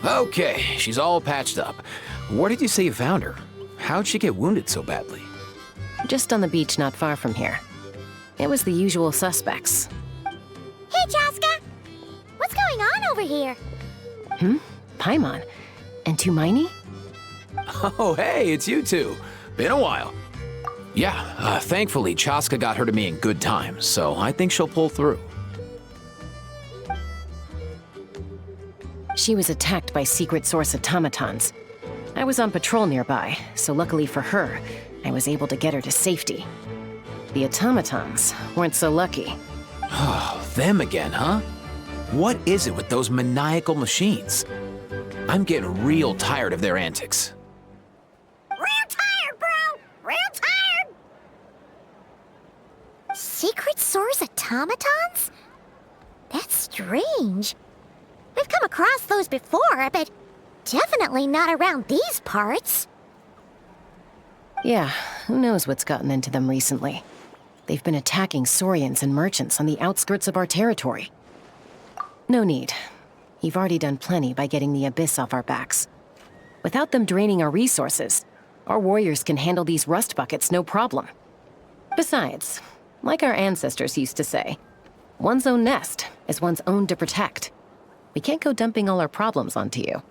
Okay, she's all patched up. Where did you say you found her? How'd she get wounded so badly? Just on the beach not far from here. It was the usual suspects. Hey, Chaska! What's going on over here? Paimon. And Tumaini? Oh, hey, it's you two. Been a while. Yeah, thankfully Chaska got her to me in good time, so I think she'll pull through. She was attacked by secret source automatons. I was on patrol nearby, so luckily for her, I was able to get her to safety. The automatons weren't so lucky. Oh, them again, huh? What is it with those maniacal machines? I'm getting real tired of their antics. Real tired, bro! Real tired! Secret source automatons? That's strange. We've come across those before, but definitely not around these parts. Yeah, who knows what's gotten into them recently. They've been attacking Saurians and merchants on the outskirts of our territory. No need. You've already done plenty by getting the Abyss off our backs. Without them draining our resources, our warriors can handle these rust buckets no problem. Besides, like our ancestors used to say, one's own nest is one's own to protect. We can't go dumping all our problems onto you.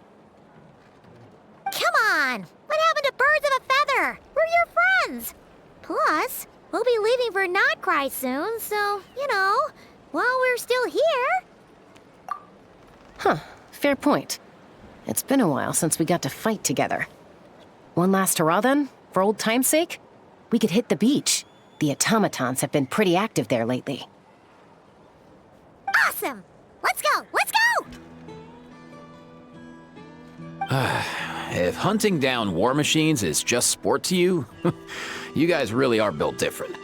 Come on! What happened to birds of a feather? We're your friends! Plus, we'll be leaving for Notcry soon, so, while we're still here... Huh, fair point. It's been a while since we got to fight together. One last hurrah then, for old time's sake? We could hit the beach. The automatons have been pretty active there lately. Awesome! Let's go! Let's go! If hunting down war machines is just sport to you, you guys really are built different.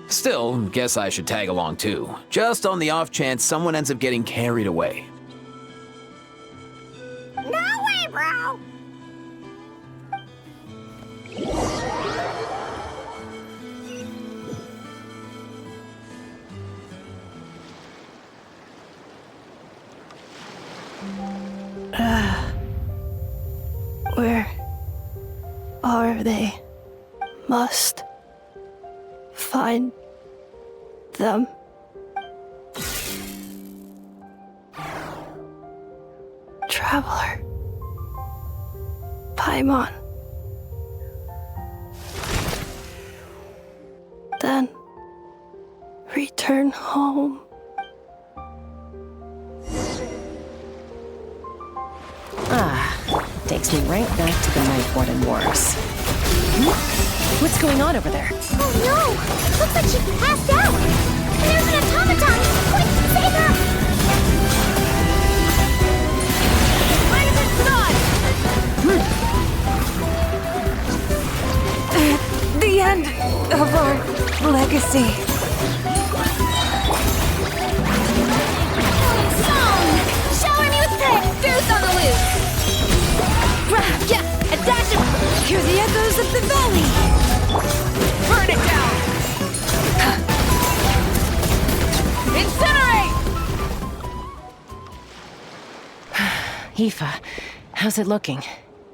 Still, guess I should tag along too, just on the off chance someone ends up getting carried away. No way, bro! Where are they? Must find them. Traveler. Paimon. Then return home. Takes me right back to the Night Warden Wars. What's going on over there? Oh no! Looks like she passed out! And there's an automaton! Quick, save her! The end of our legacy. Shower me with praise! Boost on the loose! Yeah, a dash of... Hear the echoes of the valley. Burn it down! Incinerate! Aoife, how's it looking?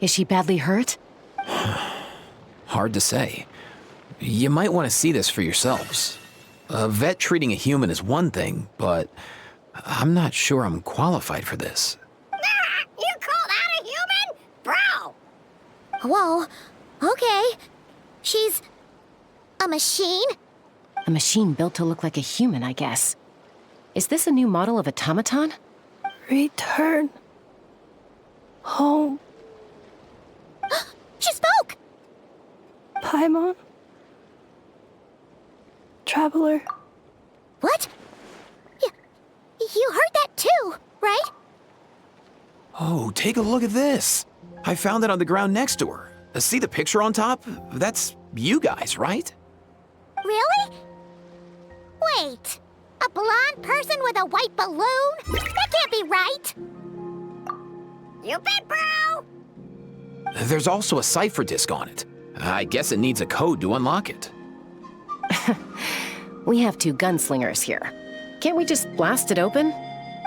Is she badly hurt? Hard to say. You might want to see this for yourselves. A vet treating a human is one thing, but I'm not sure I'm qualified for this. You call that a human? Bro! Whoa, okay. She's... a machine? A machine built to look like a human, I guess. Is this a new model of automaton? Return home. She spoke! Paimon. Traveler. What? You heard that too, right? Oh, take a look at this. I found it on the ground next to her. See the picture on top? That's you guys, right? Really? Wait, a blonde person with a white balloon? That can't be right. You bet, bro! There's also a cipher disk on it. I guess it needs a code to unlock it. We have two gunslingers here. Can't we just blast it open?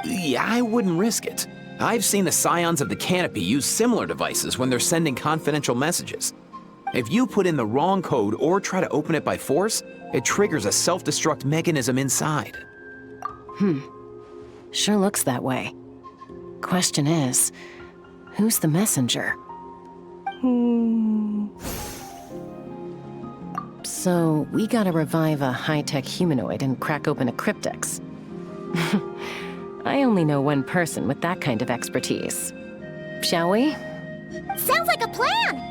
Yeah, I wouldn't risk it. I've seen the Scions of the Canopy use similar devices when they're sending confidential messages. If you put in the wrong code or try to open it by force, it triggers a self-destruct mechanism inside. Sure looks that way. Question is, who's the messenger? So, we gotta revive a high-tech humanoid and crack open a cryptex. I only know one person with that kind of expertise. Shall we? Sounds like a plan!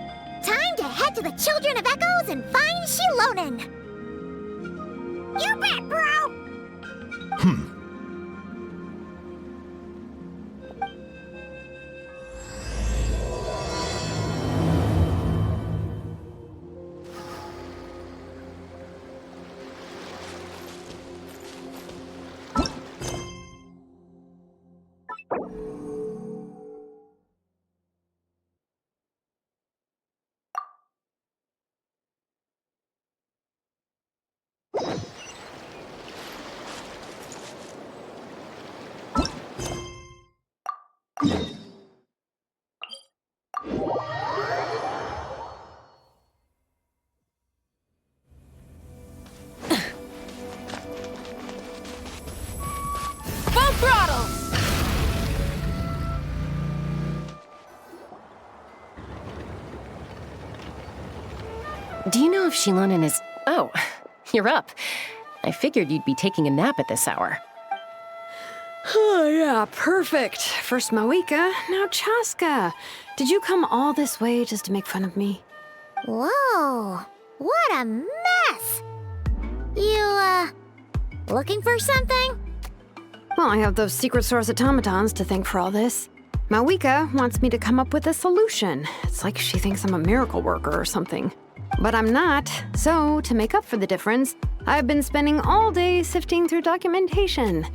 Time to head to the Children of Echoes and find Xilonen! You bet, bro! Full throttle! Do you know if Xilonen is... Oh, you're up. I figured you'd be taking a nap at this hour. Oh, yeah, perfect. First Mawika, now Chaska. Did you come all this way just to make fun of me? Whoa, what a mess! You, looking for something? Well, I have those secret source automatons to thank for all this. Mawika wants me to come up with a solution. It's like she thinks I'm a miracle worker or something. But I'm not, so to make up for the difference, I've been spending all day sifting through documentation.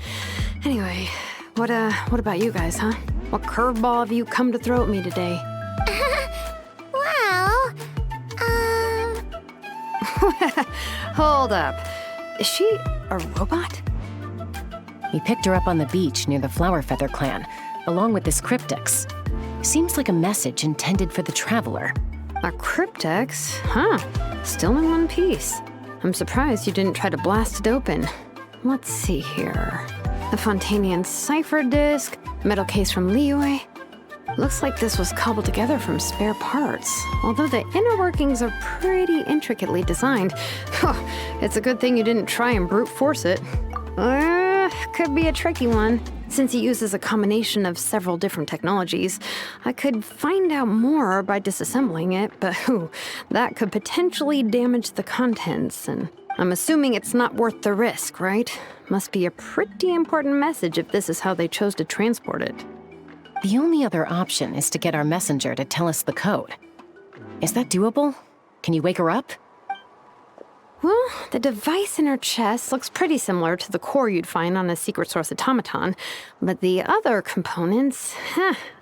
Anyway, what about you guys, huh? What curveball have you come to throw at me today? Well, Hold up. Is she a robot? We picked her up on the beach near the Flower Feather clan, along with this cryptex. Seems like a message intended for the Traveler. A cryptex? Huh. Still in one piece. I'm surprised you didn't try to blast it open. Let's see here. The Fontanian cipher disk, metal case from Liyue. Looks like this was cobbled together from spare parts, although the inner workings are pretty intricately designed. It's a good thing you didn't try and brute force it. Could be a tricky one. Since it uses a combination of several different technologies, I could find out more by disassembling it, but that could potentially damage the contents, and I'm assuming it's not worth the risk, right? Must be a pretty important message if this is how they chose to transport it. The only other option is to get our messenger to tell us the code. Is that doable? Can you wake her up? Well, the device in her chest looks pretty similar to the core you'd find on a secret source automaton, but the other components,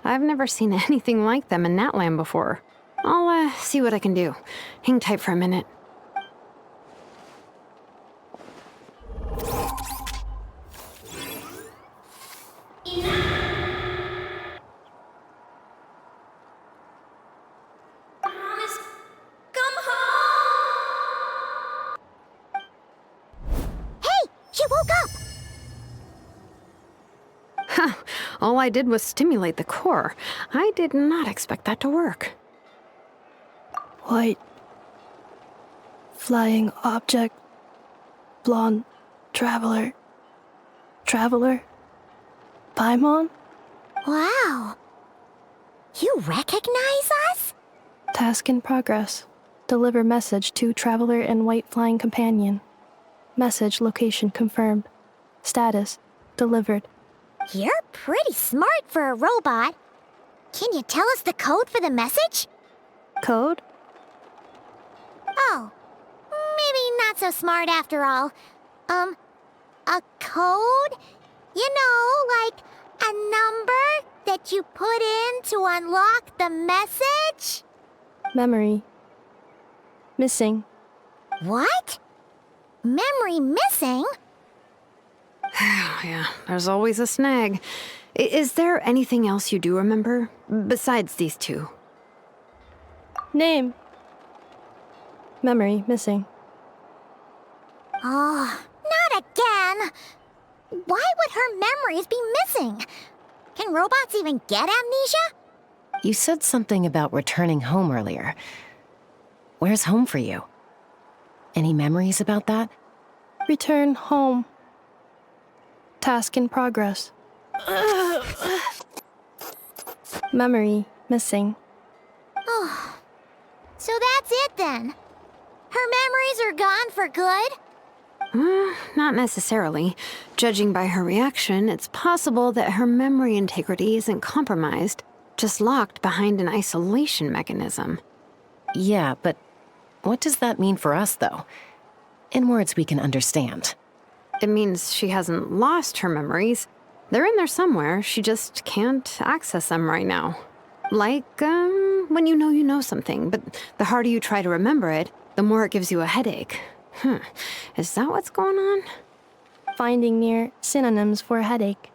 I've never seen anything like them in Natlan before. I'll see what I can do. Hang tight for a minute. She woke up! All I did was stimulate the core. I did not expect that to work. White. Flying object. Blonde. Traveler. Traveler. Paimon? Wow. You recognize us? Task in progress. Deliver message to Traveler and White Flying Companion. Message location confirmed. Status delivered. You're pretty smart for a robot. Can you tell us the code for the message? Code? Oh, maybe not so smart after all. A code? You know, like a number that you put in to unlock the message? Memory. Missing. What? Memory missing? Yeah, there's always a snag. Is there anything else you do remember, besides these two? Name. Memory missing. Oh, not again! Why would her memories be missing? Can robots even get amnesia? You said something about returning home earlier. Where's home for you? Any memories about that? Return home. Task in progress. Memory missing. Oh, so that's it then. Her memories are gone for good? Not necessarily. Judging by her reaction, it's possible that her memory integrity isn't compromised, just locked behind an isolation mechanism. Yeah, but what does that mean for us, though? In words we can understand. It means she hasn't lost her memories. They're in there somewhere, she just can't access them right now. Like, when you know something, but the harder you try to remember it, the more it gives you a headache. Is that what's going on? Finding near synonyms for headache.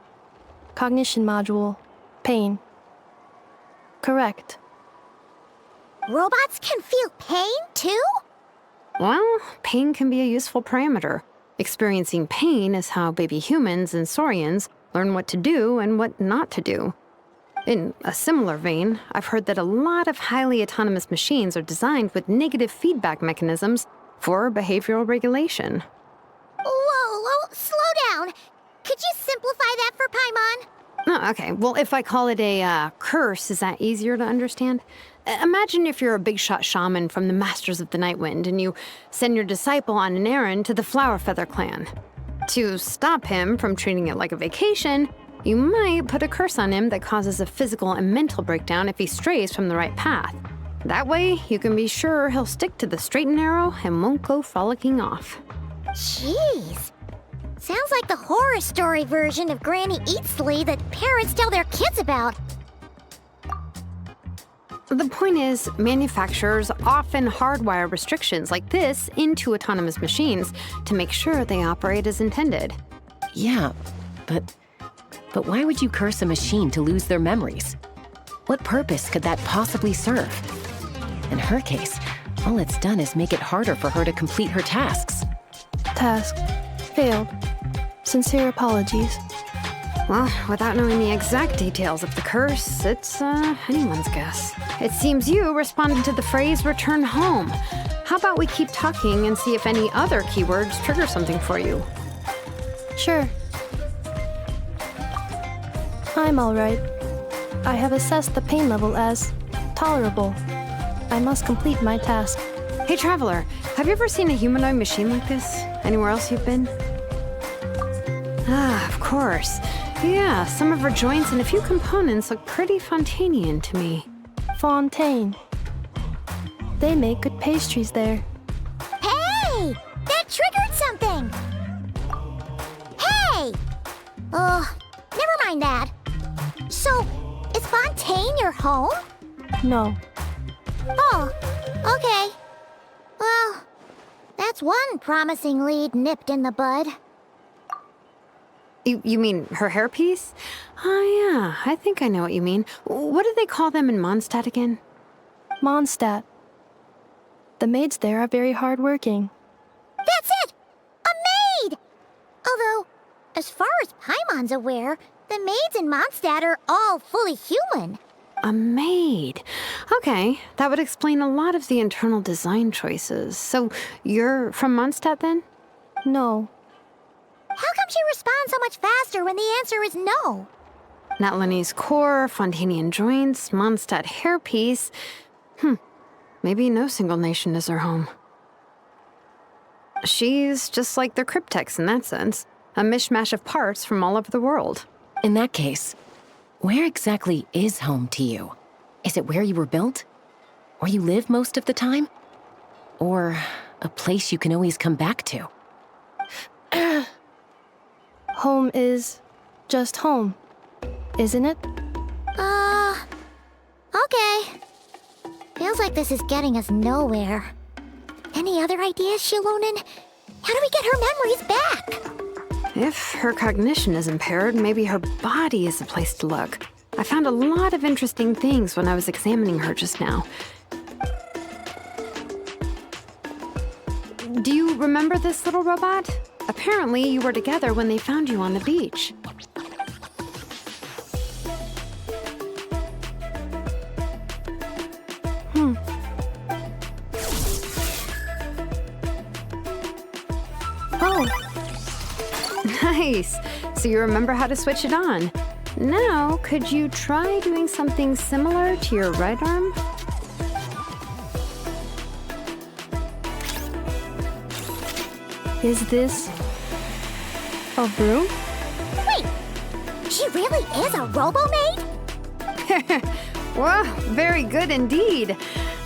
Cognition module. Pain. Correct. Robots can feel pain, too? Well, pain can be a useful parameter. Experiencing pain is how baby humans and saurians learn what to do and what not to do. In a similar vein, I've heard that a lot of highly autonomous machines are designed with negative feedback mechanisms for behavioral regulation. Whoa, slow down. Could you simplify that for Paimon? Oh, okay. Well, if I call it a curse, is that easier to understand? Imagine if you're a big-shot shaman from the Masters of the Nightwind and you send your disciple on an errand to the Flowerfeather clan. To stop him from treating it like a vacation, you might put a curse on him that causes a physical and mental breakdown if he strays from the right path. That way, you can be sure he'll stick to the straight and narrow and won't go frolicking off. Jeez. Sounds like the horror story version of Granny Eatsley that parents tell their kids about. The point is, manufacturers often hardwire restrictions like this into autonomous machines to make sure they operate as intended. Yeah, but why would you curse a machine to lose their memories? What purpose could that possibly serve? In her case, all it's done is make it harder for her to complete her tasks. Task. Failed. Sincere apologies. Well, without knowing the exact details of the curse, it's anyone's guess. It seems you responded to the phrase return home. How about we keep talking and see if any other keywords trigger something for you? Sure. I'm alright. I have assessed the pain level as tolerable. I must complete my task. Hey, Traveler, have you ever seen a humanoid machine like this? Anywhere else you've been? Ah, of course. Yeah, some of her joints and a few components look pretty Fontanian to me. Fontaine. They make good pastries there. Hey! That triggered something! Hey! Never mind that. So, is Fontaine your home? No. Oh, okay. Well, that's one promising lead nipped in the bud. You mean her hairpiece? Oh yeah, I think I know what you mean. What do they call them in Mondstadt again? Mondstadt. The maids there are very hardworking. That's it! A maid! Although, as far as Paimon's aware, the maids in Mondstadt are all fully human. A maid. Okay, that would explain a lot of the internal design choices. So, you're from Mondstadt then? No. How come she responds so much faster when the answer is no? Natlanese core, Fontanian joints, Mondstadt hairpiece. Maybe no single nation is her home. She's just like the Cryptex in that sense. A mishmash of parts from all over the world. In that case, where exactly is home to you? Is it where you were built? Where you live most of the time? Or a place you can always come back to? Home is just home, isn't it? Okay. Feels like this is getting us nowhere. Any other ideas, Xilonen? How do we get her memories back? If her cognition is impaired, maybe her body is the place to look. I found a lot of interesting things when I was examining her just now. Do you remember this little robot? Apparently, you were together when they found you on the beach. Oh, Nice. So you remember how to switch it on. Now, could you try doing something similar to your right arm? is this a broom? Wait, she really is a robo-maid? Wow, very good indeed.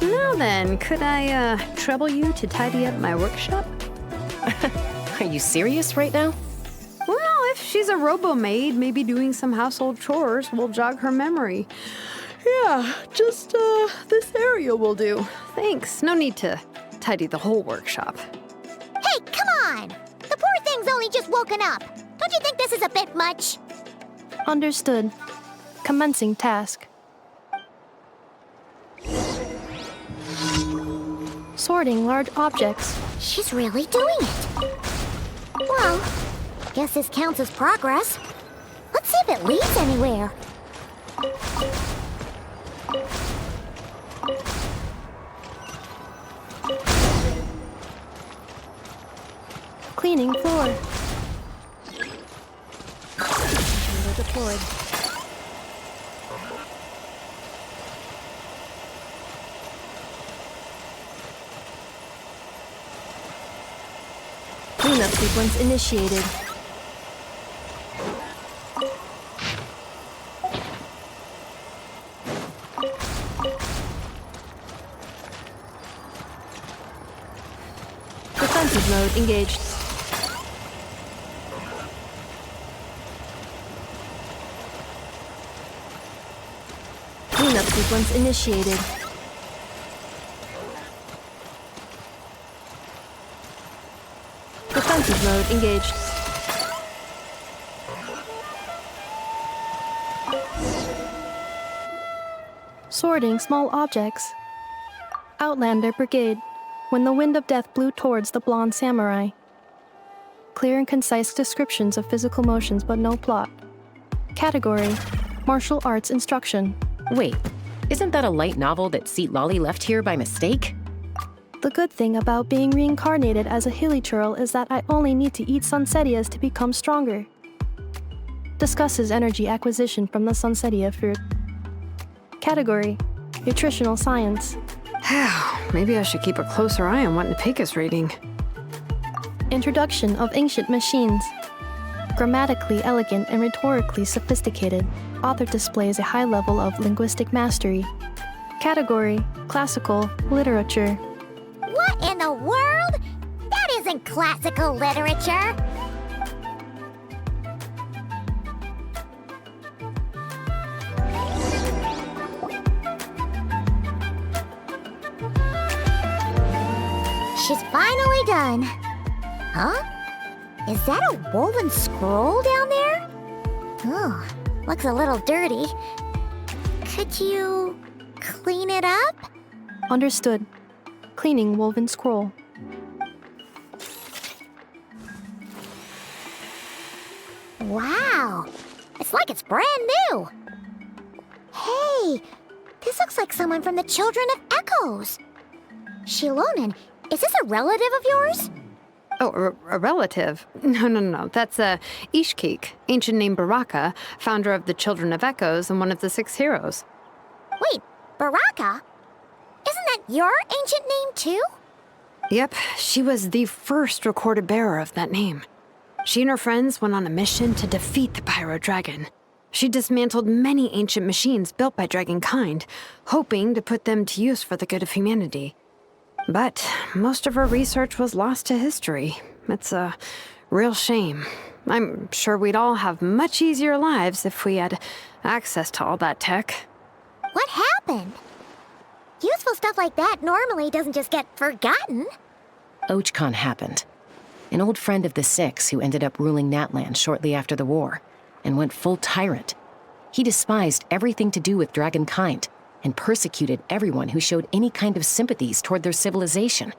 Now then, could I trouble you to tidy up my workshop? Are you serious right now? Well, if she's a robo-maid, maybe doing some household chores will jog her memory. Yeah, just this area will do. Thanks. No need to tidy the whole workshop. Hey, come on! The poor thing's only just woken up. Don't you think this is a bit much? Understood. Commencing task. Sorting large objects. She's really doing it. Well, guess this counts as progress. Let's see if it leads anywhere. Cleaning floor. We're deployed. Cleanup sequence initiated. Defensive mode engaged. Cleanup sequence initiated. Defensive mode engaged. Sorting small objects. Outlander Brigade. When the wind of death blew towards the blonde samurai. Clear and concise descriptions of physical motions but no plot. Category: Martial arts instruction. Wait, isn't that a light novel that Seat Lolly left here by mistake? The good thing about being reincarnated as a hilly churl is that I only need to eat sunsetias to become stronger. Discusses energy acquisition from the sunsetia fruit. Category: Nutritional science. Maybe I should keep a closer eye on what Nepika's reading. Introduction of ancient machines. Grammatically elegant and rhetorically sophisticated, author displays a high level of linguistic mastery. Category: Classical literature. What in the world? That isn't classical literature. She's finally done. Huh? Is that a woven scroll down there? Oh, looks a little dirty. Could you clean it up? Understood. Cleaning woven scroll. Wow, it's like it's brand new. Hey, this looks like someone from the Children of Echoes. Xilonen, is this a relative of yours? Oh, a relative? No. That's Ishkik, ancient name Varka, founder of the Children of Echoes and one of the 6 heroes. Wait, Varka? Isn't that your ancient name too? Yep, she was the first recorded bearer of that name. She and her friends went on a mission to defeat the Pyro Dragon. She dismantled many ancient machines built by Dragonkind, hoping to put them to use for the good of humanity. But most of her research was lost to history. It's a real shame. I'm sure we'd all have much easier lives if we had access to all that tech. What happened? Useful stuff like that normally doesn't just get forgotten. Ochcon happened. An old friend of the Six who ended up ruling Natlan shortly after the war, and went full tyrant. He despised everything to do with dragonkind, and persecuted everyone who showed any kind of sympathies toward their civilization.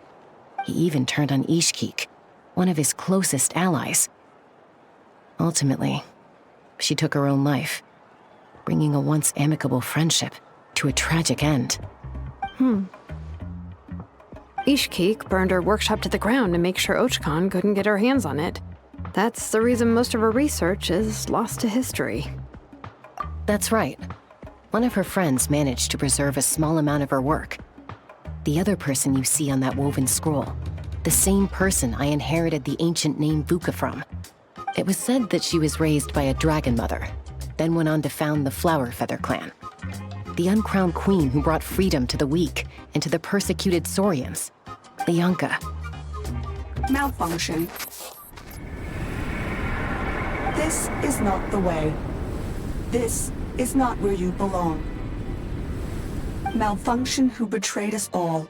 He even turned on Ishkik, one of his closest allies. Ultimately, she took her own life, bringing a once amicable friendship to a tragic end. Ishkik burned her workshop to the ground to make sure Ochkon couldn't get her hands on it. That's the reason most of her research is lost to history. That's right. One of her friends managed to preserve a small amount of her work. The other person you see on that woven scroll, the same person I inherited the ancient name Vuka from. It was said that she was raised by a dragon mother, then went on to found the Flower Feather clan. The uncrowned queen who brought freedom to the weak and to the persecuted Saurians, Lianka. Malfunction. This is not the way. This is not where you belong. Malfunction who betrayed us all.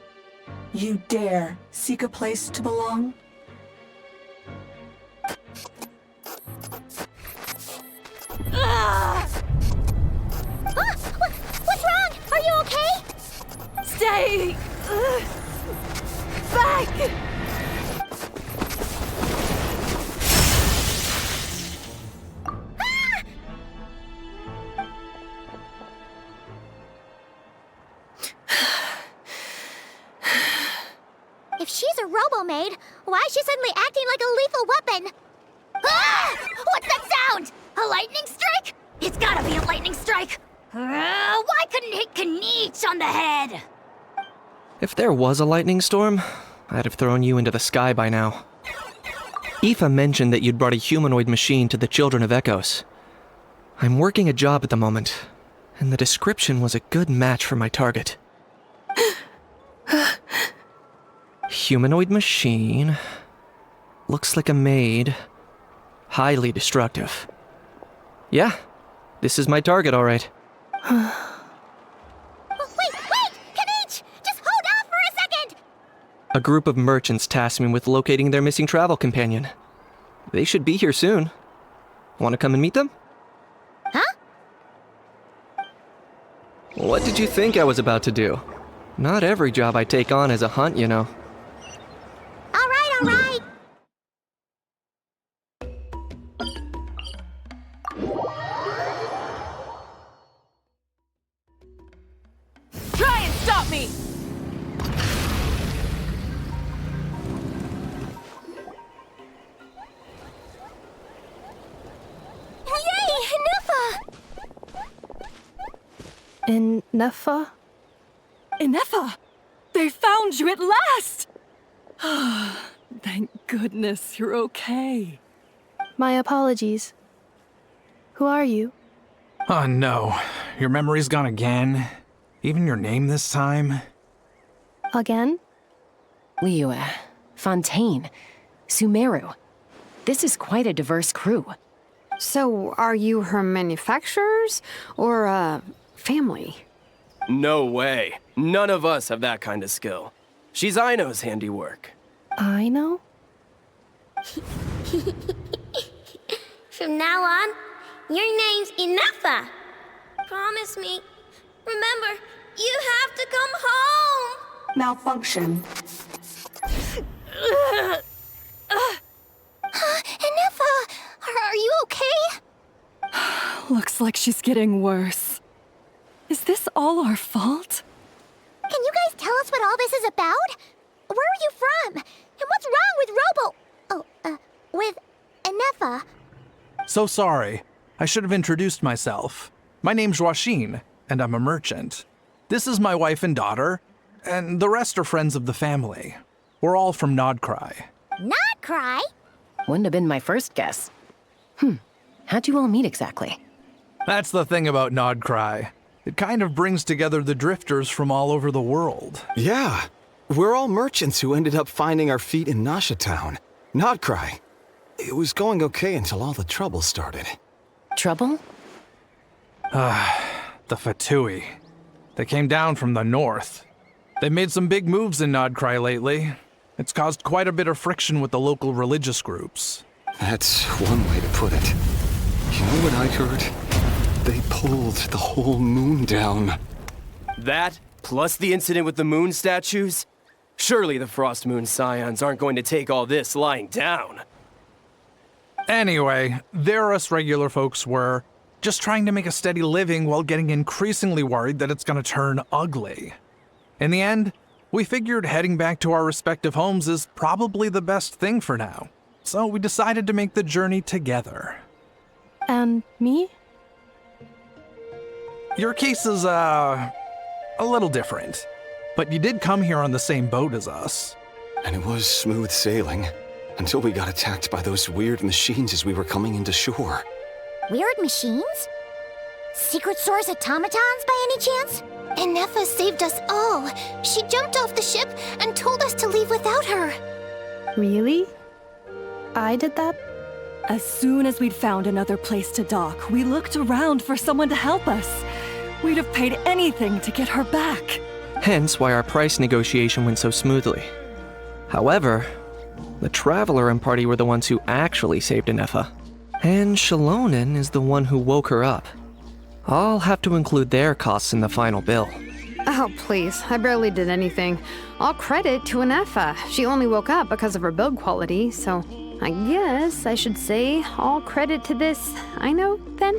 You dare seek a place to belong? What's wrong? Are you okay? Stay back! If she's a robo-maid, why is she suddenly acting like a lethal weapon? Ah! What's that sound? A lightning strike? It's gotta be a lightning strike! Why couldn't it hit Kniech on the head? If there was a lightning storm, I'd have thrown you into the sky by now. Aoife mentioned that you'd brought a humanoid machine to the Children of Echoes. I'm working a job at the moment, and the description was a good match for my target. Humanoid machine. Looks like a maid. Highly destructive. Yeah, this is my target, all right. Wait! Kniech! Just hold off for a second! A group of merchants tasked me with locating their missing travel companion. They should be here soon. Want to come and meet them? Huh? What did you think I was about to do? Not every job I take on is a hunt, you know. All right. Try and stop me! Yay, Ineffa! Ineffa? Ineffa! They found you at last! Thank goodness you're okay. My apologies. Who are you? Oh no, your memory's gone again? Even your name this time? Again? Liyue, Fontaine, Sumeru. This is quite a diverse crew. So, are you her manufacturers or family? No way. None of us have that kind of skill. She's Aino's handiwork. I know? From now on, your name's Ineffa. Promise me. Remember, you have to come home. Malfunction. Ineffa, are you okay? Looks like she's getting worse. Is this all our fault? Can you guys tell us what all this is about? Where are you from? And what's wrong with with Ineffa? So sorry. I should have introduced myself. My name's Joachine, and I'm a merchant. This is my wife and daughter, and the rest are friends of the family. We're all from Nodcry. Not cry? Wouldn't have been my first guess. How'd you all meet exactly? That's the thing about Nodcry. It kind of brings together the drifters from all over the world. Yeah, we're all merchants who ended up finding our feet in Nasha Town. Nodcry. It was going okay until all the trouble started. Trouble? The Fatui. They came down from the north. They made some big moves in Nodcry lately, It's caused quite a bit of friction with the local religious groups. That's one way to put it. You know what I heard? They pulled the whole moon down. That, plus the incident with the moon statues? Surely the Frost Moon Scions aren't going to take all this lying down. Anyway, there us regular folks were, just trying to make a steady living while getting increasingly worried that it's gonna turn ugly. In the end, we figured heading back to our respective homes is probably the best thing for now. So we decided to make the journey together. And me? Your case is, a little different. But you did come here on the same boat as us. And it was smooth sailing, until we got attacked by those weird machines as we were coming into shore. Weird machines? Secret source automatons by any chance? Ineffa saved us all. She jumped off the ship and told us to leave without her. Really? I did that? As soon as we'd found another place to dock, we looked around for someone to help us. We'd have paid anything to get her back. Hence why our price negotiation went so smoothly. However, the Traveler and party were the ones who actually saved Ineffa. And Xilonen is the one who woke her up. I'll have to include their costs in the final bill. Oh, please. I barely did anything. All credit to Ineffa. She only woke up because of her build quality, so I guess I should say all credit to this Aino, then?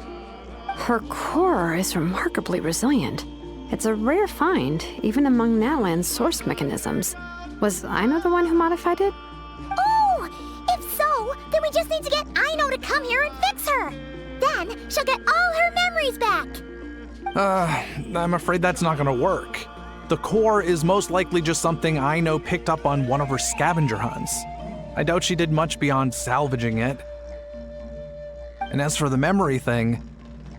Her core is remarkably resilient. It's a rare find, even among Natlan's source mechanisms. Was Aino the one who modified it? Oh! If so, then we just need to get Aino to come here and fix her! Then she'll get all her memories back! I'm afraid that's not gonna work. The core is most likely just something Aino picked up on one of her scavenger hunts. I doubt she did much beyond salvaging it. And as for the memory thing,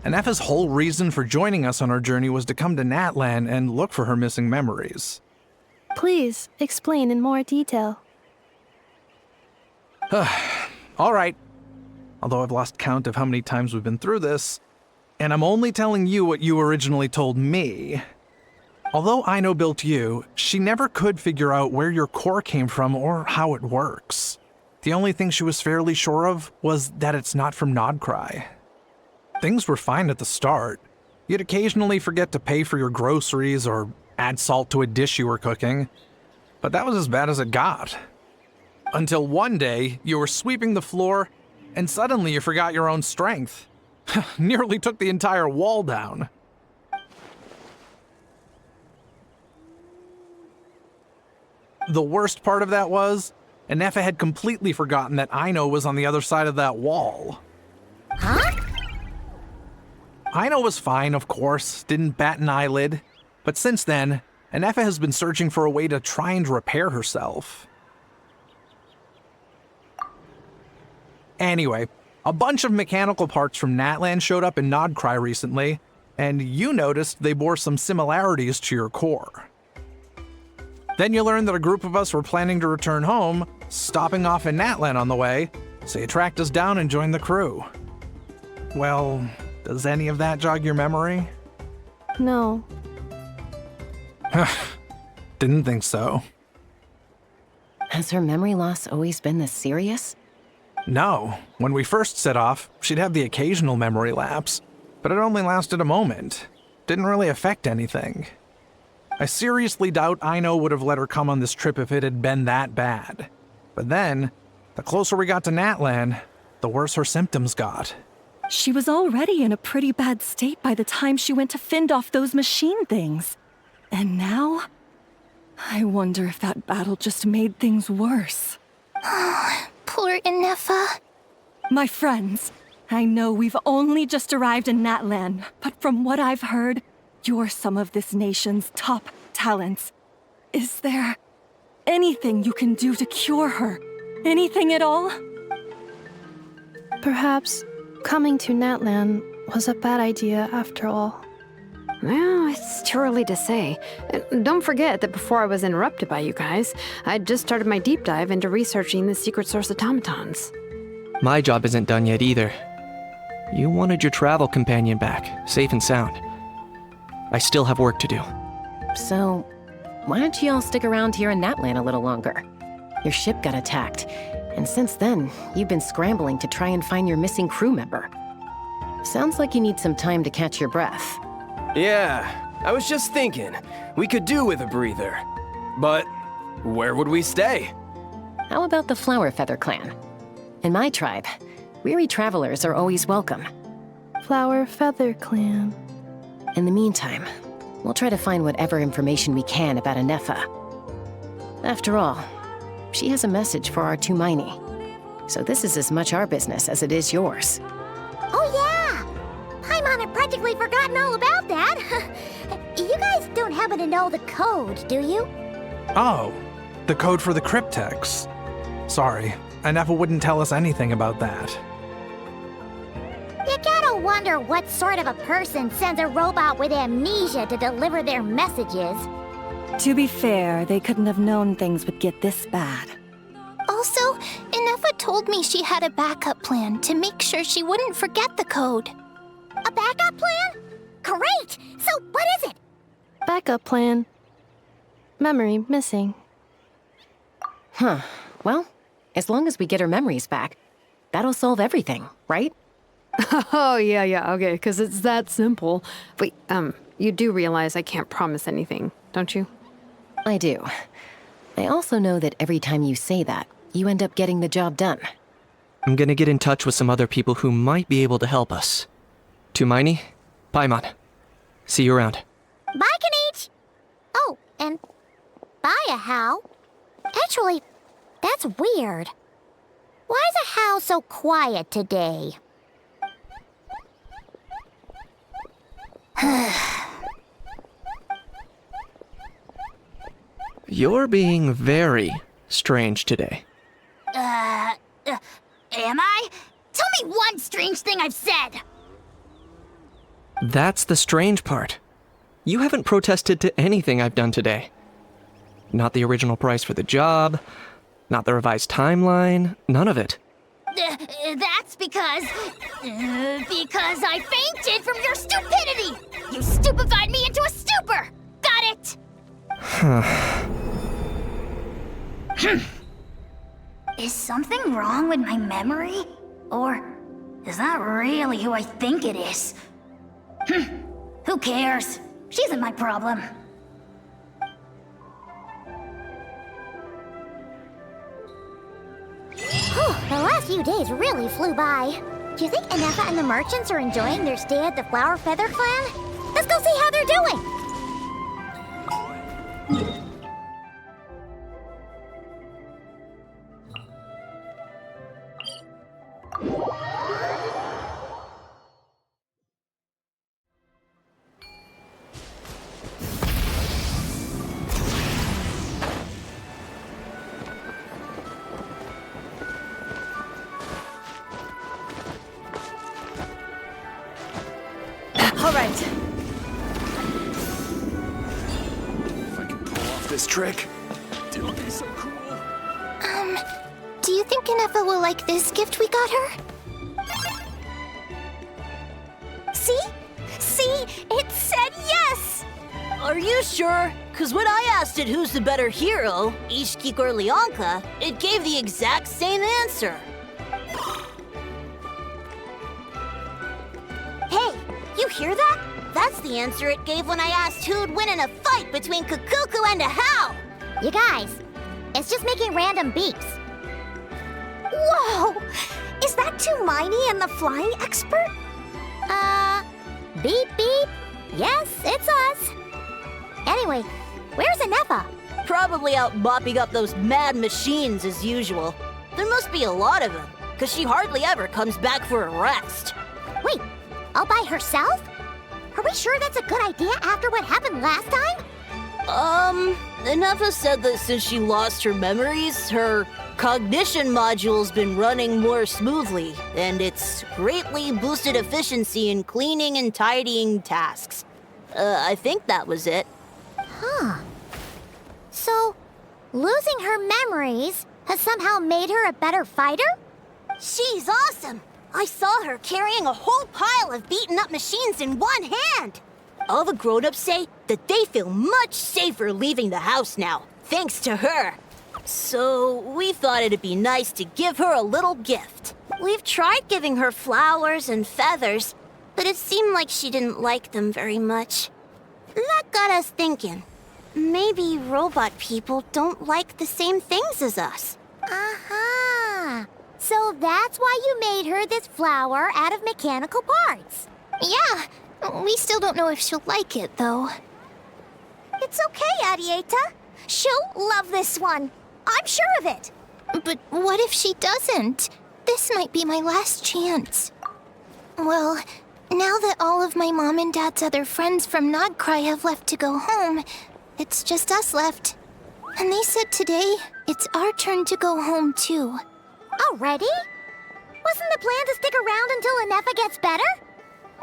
Ineffa's whole reason for joining us on our journey was to come to Natlan and look for her missing memories. Please, explain in more detail. All right. Although I've lost count of how many times we've been through this, and I'm only telling you what you originally told me. Although Aino built you, she never could figure out where your core came from or how it works. The only thing she was fairly sure of was that it's not from Nodcry. Things were fine at the start. You'd occasionally forget to pay for your groceries or add salt to a dish you were cooking, but that was as bad as it got. Until one day, you were sweeping the floor, and suddenly you forgot your own strength. Nearly took the entire wall down. The worst part of that was, Ineffa had completely forgotten that Aino was on the other side of that wall. Huh? Aino was fine, of course, didn't bat an eyelid, but since then, Ineffa has been searching for a way to try and repair herself. Anyway, a bunch of mechanical parts from Natlan showed up in Nodcry recently, and you noticed they bore some similarities to your core. Then you learned that a group of us were planning to return home, stopping off in Natlan on the way, so you tracked us down and joined the crew. Well, does any of that jog your memory? No. Didn't think so. Has her memory loss always been this serious? No. When we first set off, she'd have the occasional memory lapse, but it only lasted a moment. Didn't really affect anything. I seriously doubt Aino would have let her come on this trip if it had been that bad. But then, the closer we got to Natlan, the worse her symptoms got. She was already in a pretty bad state by the time she went to fend off those machine things. And now, I wonder if that battle just made things worse. Poor Ineffa. My friends, I know we've only just arrived in Natlan, but from what I've heard, you're some of this nation's top talents. Is there anything you can do to cure her? Anything at all? Perhaps coming to Natlan was a bad idea after all. Well, it's too early to say. Don't forget that before I was interrupted by you guys, I'd just started my deep dive into researching the secret source automatons. My job isn't done yet either. You wanted your travel companion back, safe and sound. I still have work to do. So, why don't you all stick around here in Natlan a little longer? Your ship got attacked, and since then, you've been scrambling to try and find your missing crew member. Sounds like you need some time to catch your breath. Yeah, I was just thinking, we could do with a breather. But where would we stay? How about the Flower Feather clan? In my tribe, weary travelers are always welcome. Flower Feather Clan. In the meantime, we'll try to find whatever information we can about Ineffa. After all, she has a message for our Tumaini. So this is as much our business as it is yours. Oh yeah! Paimon had practically forgotten all about that. You guys don't happen to know the code, do you? Oh, the code for the cryptex. Sorry, Ineffa wouldn't tell us anything about that. You gotta wonder what sort of a person sends a robot with amnesia to deliver their messages. To be fair, they couldn't have known things would get this bad. Also, Ineffa told me she had a backup plan to make sure she wouldn't forget the code. A backup plan? Great! So what is it? Backup plan. Memory missing. Huh. Well, as long as we get her memories back, that'll solve everything, right? Oh, yeah, okay, because it's that simple. Wait, you do realize I can't promise anything, don't you? I do. I also know that every time you say that, you end up getting the job done. I'm gonna get in touch with some other people who might be able to help us. Tumaini, Paimon. See you around. Bye, Kanich! Oh, and bye, How. Actually, that's weird. Why is a How so quiet today? You're being very strange today. Am I? Tell me one strange thing I've said! That's the strange part. You haven't protested to anything I've done today. Not the original price for the job, not the revised timeline, none of it. That's because I fainted from your stupidity! You stupefied me into a stupor! Got it? Is something wrong with my memory? Or is that really who I think it is? Who cares? She isn't my problem. The last few days really flew by. Do you think Ineffa and the merchants are enjoying their stay at the Flower Feather clan? Let's go see how they're doing! All right. If I can pull off this trick, it'll be so cool. Do you think Ineffa will like this gift we got her? See? See? It said yes! Are you sure? Because when I asked it who's the better hero, Ishkik or Leonka, it gave the exact same answer. Hey, you hear that? That's the answer it gave when I asked who'd win in a fight between Kukuku and a How! You guys, it's just making random beeps. Whoa! Is that Tumaini and the flying expert? Beep beep? Yes, it's us. Anyway, where's Ineffa? Probably out mopping up those mad machines as usual. There must be a lot of them, because she hardly ever comes back for a rest. Wait, all by herself? Are we sure that's a good idea after what happened last time? Ineffa said that since she lost her memories, her cognition module's been running more smoothly, and it's greatly boosted efficiency in cleaning and tidying tasks. I think that was it. Huh. So, losing her memories has somehow made her a better fighter? She's awesome! I saw her carrying a whole pile of beaten-up machines in one hand! All the grown-ups say that they feel much safer leaving the house now, thanks to her. So we thought it'd be nice to give her a little gift. We've tried giving her flowers and feathers, but it seemed like she didn't like them very much. That got us thinking. Maybe robot people don't like the same things as us. Uh-huh. So that's why you made her this flower out of mechanical parts. Yeah, we still don't know if she'll like it, though. It's okay, Arieta. She'll love this one. I'm sure of it. But what if she doesn't? This might be my last chance. Well, now that all of my mom and dad's other friends from Nodcry have left to go home, it's just us left. And they said today, it's our turn to go home too. Already? Wasn't the plan to stick around until Ineffa gets better?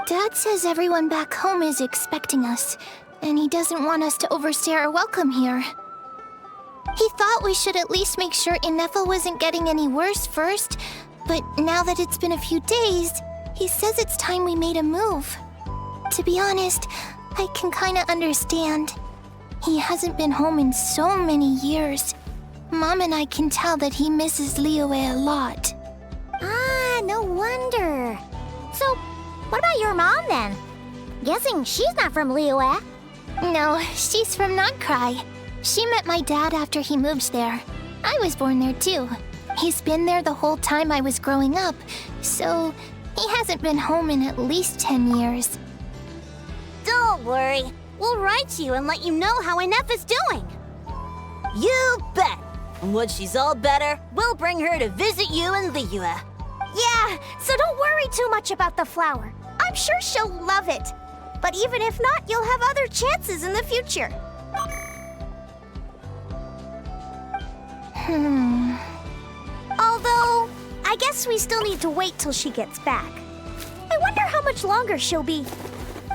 Dad says everyone back home is expecting us, and he doesn't want us to overstay our welcome here. He thought we should at least make sure Ineffa wasn't getting any worse first, but now that it's been a few days, he says it's time we made a move. To be honest, I can kinda understand. He hasn't been home in so many years. Mom and I can tell that he misses Liyue a lot. Ah, no wonder. So, what about your mom then? Guessing she's not from Liyue. No, she's from Nodcry. She met my dad after he moved there. I was born there too. He's been there the whole time I was growing up, so he hasn't been home in at least 10 years. Don't worry. We'll write to you and let you know how Ineffa's doing. You bet. And when she's all better, we'll bring her to visit you in Liyue. Yeah, so don't worry too much about the flower. I'm sure she'll love it. But even if not, you'll have other chances in the future. Although, I guess we still need to wait till she gets back. I wonder how much longer she'll be.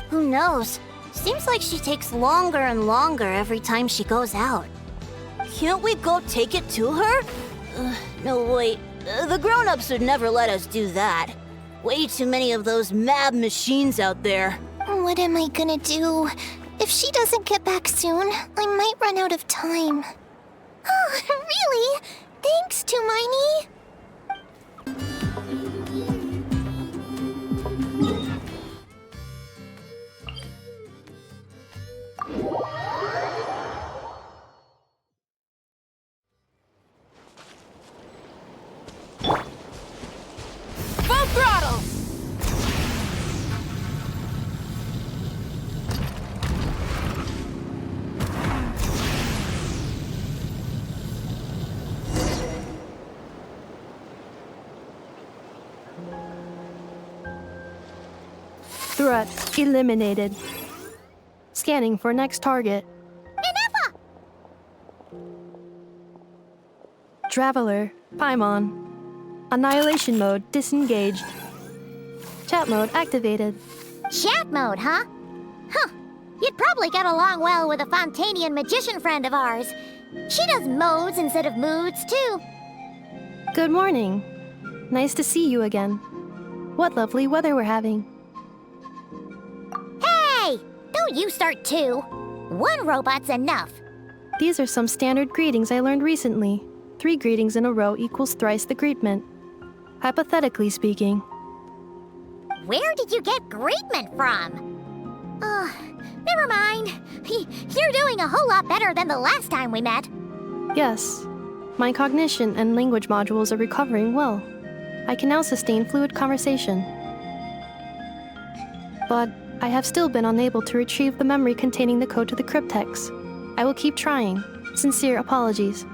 Who knows? Seems like she takes longer and longer every time she goes out. Can't we go take it to her? No, wait. The grown-ups would never let us do that. Way too many of those mad machines out there. What am I gonna do? If she doesn't get back soon, I might run out of time. Oh, really? Thanks, Tumaini. Full throttle! Threat eliminated. Scanning for next target. Ineffa! Traveler, Paimon. Annihilation mode disengaged. Chat mode activated. Chat mode, huh? Huh. You'd probably get along well with a Fontanian magician friend of ours. She does modes instead of moods, too. Good morning. Nice to see you again. What lovely weather we're having. Hey! Don't you start too. One robot's enough. These are some standard greetings I learned recently. 3 greetings in a row equals thrice the greetment. Hypothetically speaking. Where did you get greetment from? Never mind. You're doing a whole lot better than the last time we met. Yes. My cognition and language modules are recovering well. I can now sustain fluid conversation. But I have still been unable to retrieve the memory containing the code to the cryptex. I will keep trying. Sincere apologies.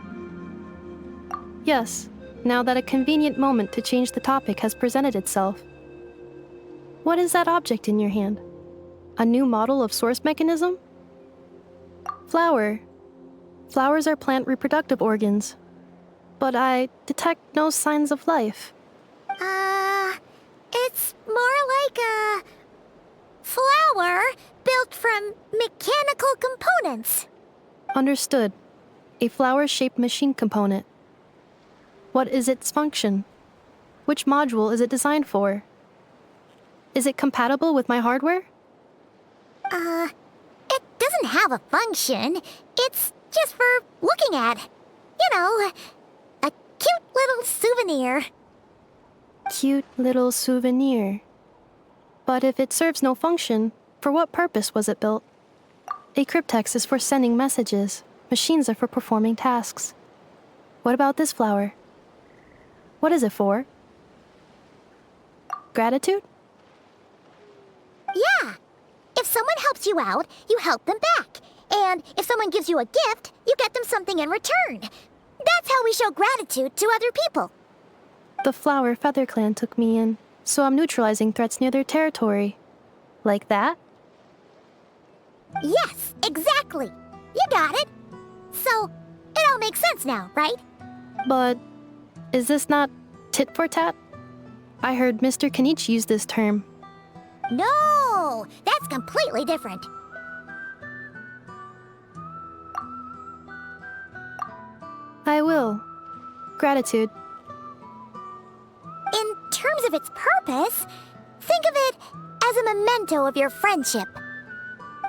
Yes, now that a convenient moment to change the topic has presented itself. What is that object in your hand? A new model of source mechanism? Flower. Flowers are plant reproductive organs. But I detect no signs of life. It's more like a flower built from mechanical components. Understood. A flower-shaped machine component. What is its function? Which module is it designed for? Is it compatible with my hardware? It doesn't have a function. It's just for looking at. You know, a cute little souvenir. Cute little souvenir. But if it serves no function, for what purpose was it built? A cryptex is for sending messages. Machines are for performing tasks. What about this flower? What is it for? Gratitude? Yeah. If someone helps you out, you help them back. And if someone gives you a gift, you get them something in return. That's how we show gratitude to other people. The Flower Feather Clan took me in, so I'm neutralizing threats near their territory. Like that? Yes, exactly. You got it. So, it all makes sense now, right? But is this not tit for tat? I heard Mr. Kenichi use this term. No, that's completely different. I will. Gratitude. In terms of its purpose, think of it as a memento of your friendship.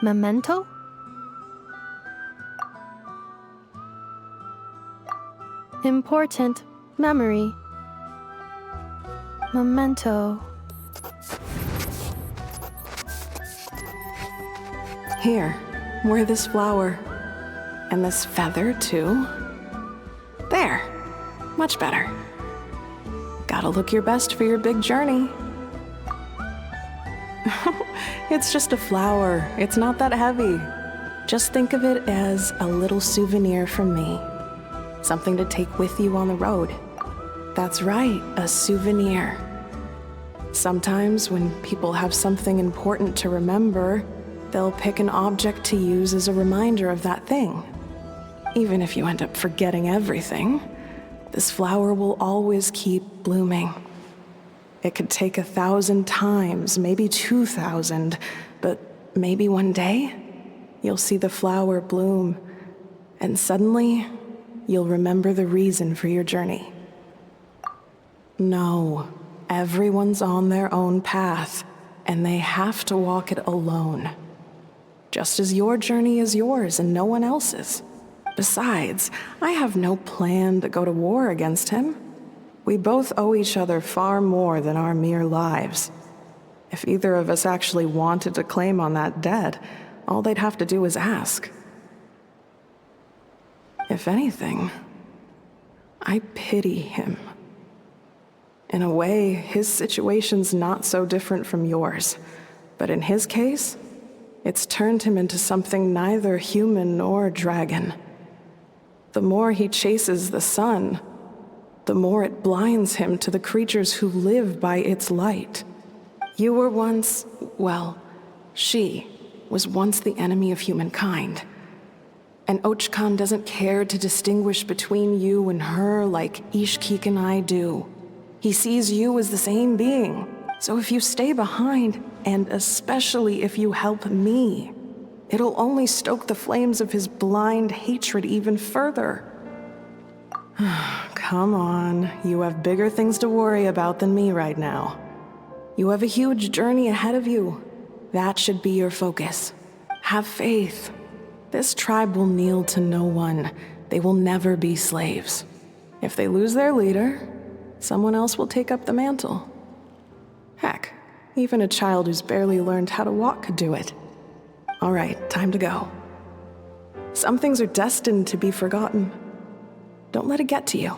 Memento? Important memory. Memento. Here, wear this flower. And this feather, too. There. Much better. Gotta look your best for your big journey. It's just a flower. It's not that heavy. Just think of it as a little souvenir from me. Something to take with you on the road. That's right, a souvenir. Sometimes when people have something important to remember, they'll pick an object to use as a reminder of that thing. Even if you end up forgetting everything, this flower will always keep blooming. It could take 1,000 times, maybe 2,000, but maybe one day, you'll see the flower bloom, and suddenly, you'll remember the reason for your journey. No, everyone's on their own path, and they have to walk it alone. Just as your journey is yours and no one else's. Besides, I have no plan to go to war against him. We both owe each other far more than our mere lives. If either of us actually wanted to claim on that debt, all they'd have to do is ask. If anything, I pity him. In a way, his situation's not so different from yours. But in his case, it's turned him into something neither human nor dragon. The more he chases the sun, the more it blinds him to the creatures who live by its light. You were once, well, she was once the enemy of humankind. And Ochkan doesn't care to distinguish between you and her like Ishkik and I do. He sees you as the same being. So if you stay behind, and especially if you help me, it'll only stoke the flames of his blind hatred even further. Come on, you have bigger things to worry about than me right now. You have a huge journey ahead of you. That should be your focus. Have faith. This tribe will kneel to no one. They will never be slaves. If they lose their leader, someone else will take up the mantle. Heck, even a child who's barely learned how to walk could do it. All right, time to go. Some things are destined to be forgotten. Don't let it get to you.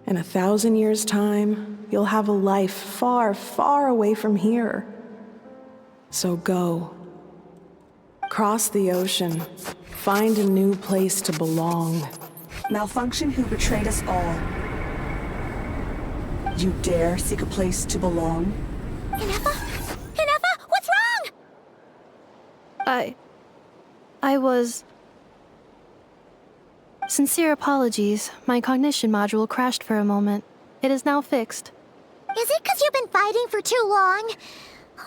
In 1,000 years' time, you'll have a life far, far away from here. So go. Cross the ocean. Find a new place to belong. Malfunction who betrayed us all. You dare seek a place to belong? Ineffa? Ineffa, what's wrong? I was... Sincere apologies. My cognition module crashed for a moment. It is now fixed. Is it because you've been fighting for too long?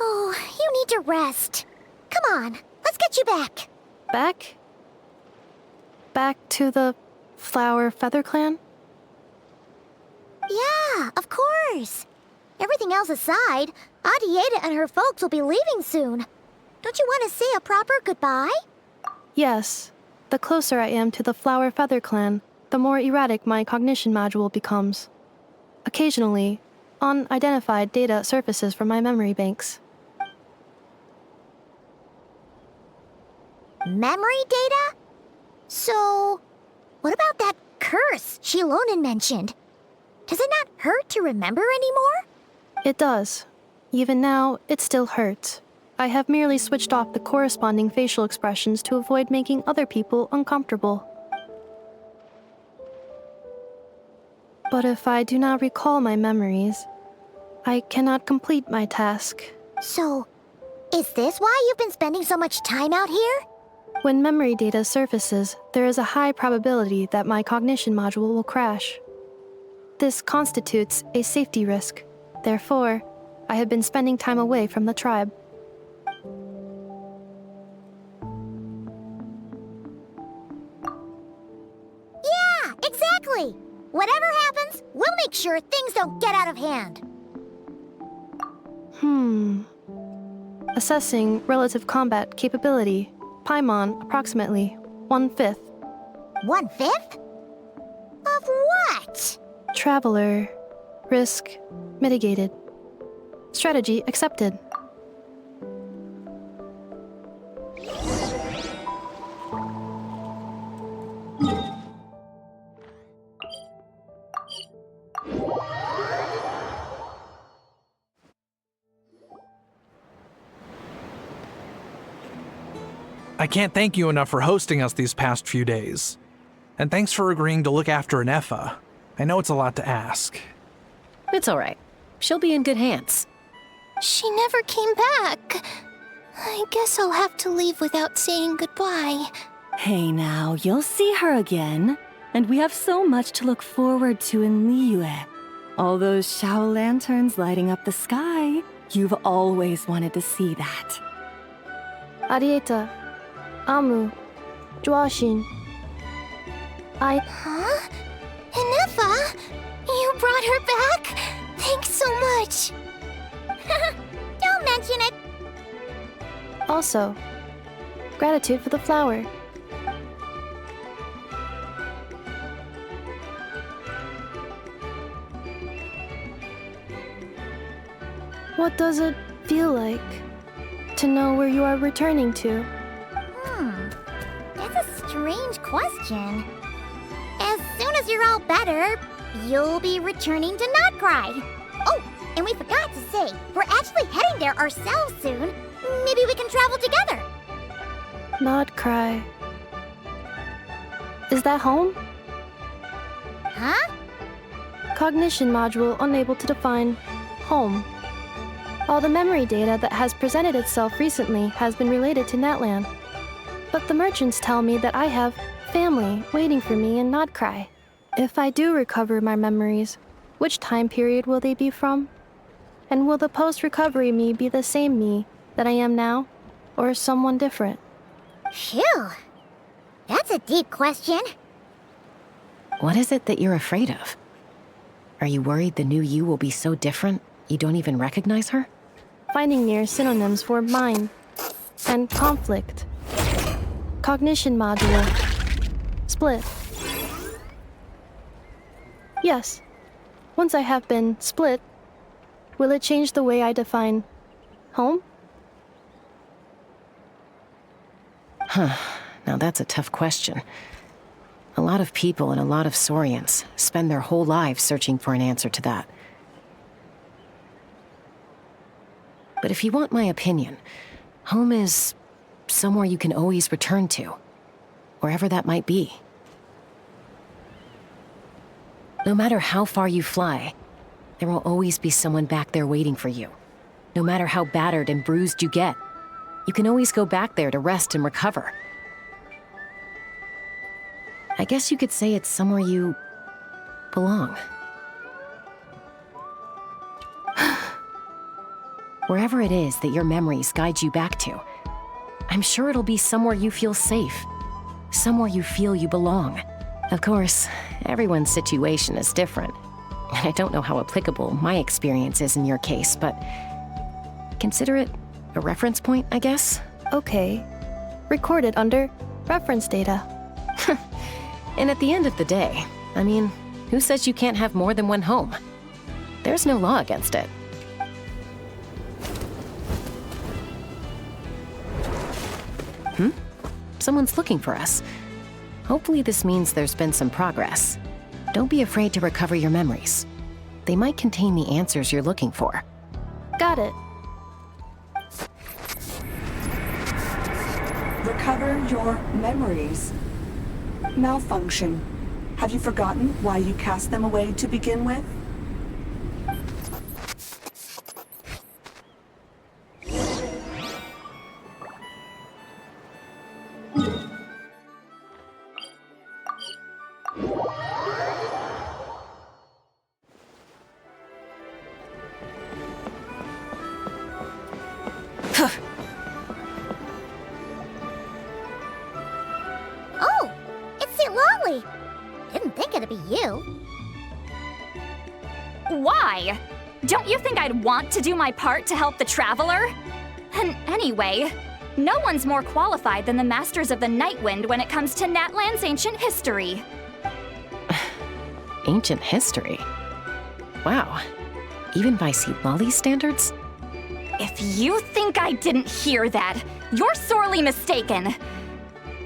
Oh, you need to rest. Come on, let's get you back. Back? Back to the Flower Feather Clan? Yeah, of course. Everything else aside, Adieta and her folks will be leaving soon. Don't you want to say a proper goodbye? Yes. The closer I am to the Flower Feather Clan, the more erratic my cognition module becomes. Occasionally, unidentified data surfaces from my memory banks. Memory data? So, what about that curse Xilonen mentioned? Does it not hurt to remember anymore? It does. Even now, it still hurts. I have merely switched off the corresponding facial expressions to avoid making other people uncomfortable. But if I do not recall my memories, I cannot complete my task. So, is this why you've been spending so much time out here? When memory data surfaces, there is a high probability that my cognition module will crash. This constitutes a safety risk. Therefore, I have been spending time away from the tribe. Yeah, exactly! Whatever happens, we'll make sure things don't get out of hand. Assessing relative combat capability. Paimon, approximately 1/5. 1/5? Of what? Traveler. Risk mitigated. Strategy accepted. I can't thank you enough for hosting us these past few days. And thanks for agreeing to look after Ineffa. I know it's a lot to ask. It's all right. She'll be in good hands. She never came back. I guess I'll have to leave without saying goodbye. Hey now, you'll see her again. And we have so much to look forward to in Liyue. All those Shao lanterns lighting up the sky. You've always wanted to see that. Arieta. Amu. Joashin. Huh? Ineffa? You brought her back? Thanks so much. Don't mention it. Also, gratitude for the flower. What does it feel like to know where you are returning to? That's a strange question. As soon as you're all better, you'll be returning to Natlan. Oh, and we forgot to say, we're actually heading there ourselves soon. Maybe we can travel together. Natlan. Is that home? Huh? Cognition module unable to define home. All the memory data that has presented itself recently has been related to Natlan. But the merchants tell me that I have family waiting for me in Natlan. If I do recover my memories, which time period will they be from? And will the post-recovery me be the same me that I am now, or someone different? Phew. That's a deep question. What is it that you're afraid of? Are you worried the new you will be so different you don't even recognize her? Finding near synonyms for mine and conflict. Cognition module. Split. Yes. Once I have been split, will it change the way I define home? Now that's a tough question. A lot of people and a lot of Saurians spend their whole lives searching for an answer to that. But if you want my opinion, home is somewhere you can always return to, wherever that might be. No matter how far you fly, there will always be someone back there waiting for you. No matter how battered and bruised you get, you can always go back there to rest and recover. I guess you could say it's somewhere you belong. Wherever it is that your memories guide you back to, I'm sure it'll be somewhere you feel safe, somewhere you feel you belong. Of course, everyone's situation is different, and I don't know how applicable my experience is in your case, but consider it a reference point, I guess? Okay. Recorded under reference data. And at the end of the day, I mean, who says you can't have more than one home? There's no law against it. Someone's looking for us. Hopefully this means there's been some progress. Don't be afraid to recover your memories. They might contain the answers you're looking for. Got it. Recover your memories. Malfunction. Have you forgotten why you cast them away to begin with? Oh, it's Xilonen. Didn't think it'd be you. Why? Don't you think I'd want to do my part to help the Traveler? And anyway, no one's more qualified than the Masters of the Nightwind when it comes to Natlan's ancient history. Ancient history? Wow. Even by Xilonen standards? If you think I didn't hear that, you're sorely mistaken.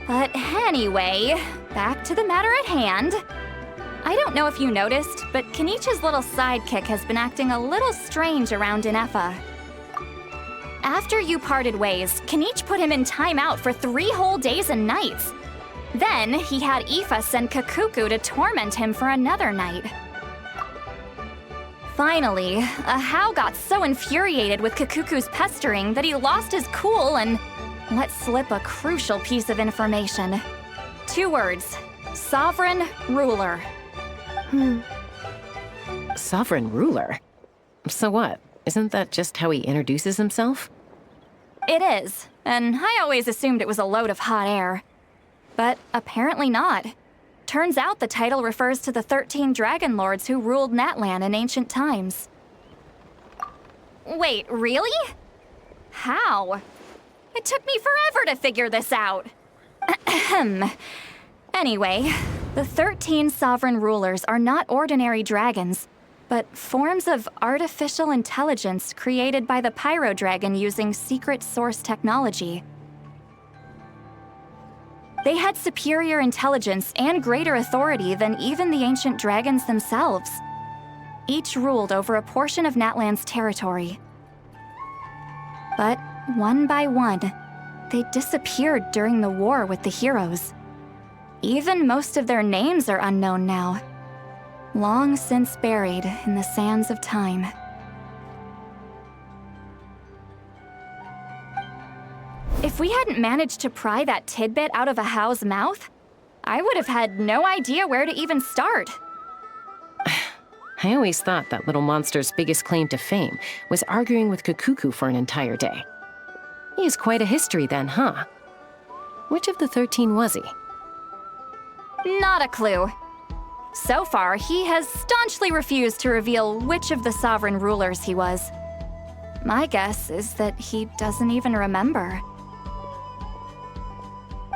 But anyway, back to the matter at hand. I don't know if you noticed, but Kenichi's little sidekick has been acting a little strange around Ineffa. After you parted ways, Kenichi put him in timeout for 3 whole days and nights. Then he had Ineffa send Kakuku to torment him for another night. Finally, Ahau got so infuriated with Kakuku's pestering that he lost his cool and let slip a crucial piece of information. 2 words: Sovereign Ruler. Sovereign ruler? So what? Isn't that just how he introduces himself? It is, and I always assumed it was a load of hot air. But apparently not. Turns out the title refers to the 13 Dragon Lords who ruled Natlan in ancient times. Wait, really? How? It took me forever to figure this out. Anyway, the 13 sovereign rulers are not ordinary dragons, but forms of artificial intelligence created by the Pyro Dragon using secret source technology. They had superior intelligence and greater authority than even the ancient dragons themselves. Each ruled over a portion of Natlan's territory. But one by one, they disappeared during the war with the heroes. Even most of their names are unknown now, long since buried in the sands of time. If we hadn't managed to pry that tidbit out of Ahau's mouth, I would have had no idea where to even start. I always thought that little monster's biggest claim to fame was arguing with Kakuku for an entire day. He has quite a history then, huh? Which of the 13 was he? Not a clue. So far, he has staunchly refused to reveal which of the sovereign rulers he was. My guess is that he doesn't even remember.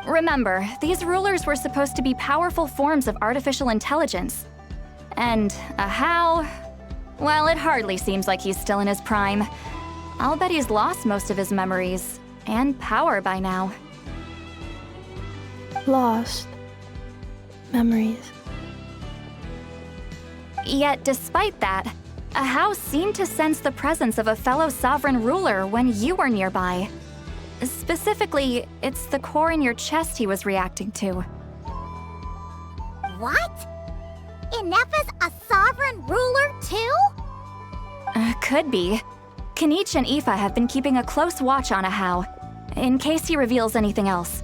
Remember, these rulers were supposed to be powerful forms of artificial intelligence. And Ahau, well, it hardly seems like he's still in his prime. I'll bet he's lost most of his memories and power by now. Lost. Memories. Yet, despite that, Ahau seemed to sense the presence of a fellow sovereign ruler when you were nearby. Specifically, it's the core in your chest he was reacting to. What? Ineffa's a sovereign ruler too? Could be. Kenichi and Ineffa have been keeping a close watch on Ahau, in case he reveals anything else.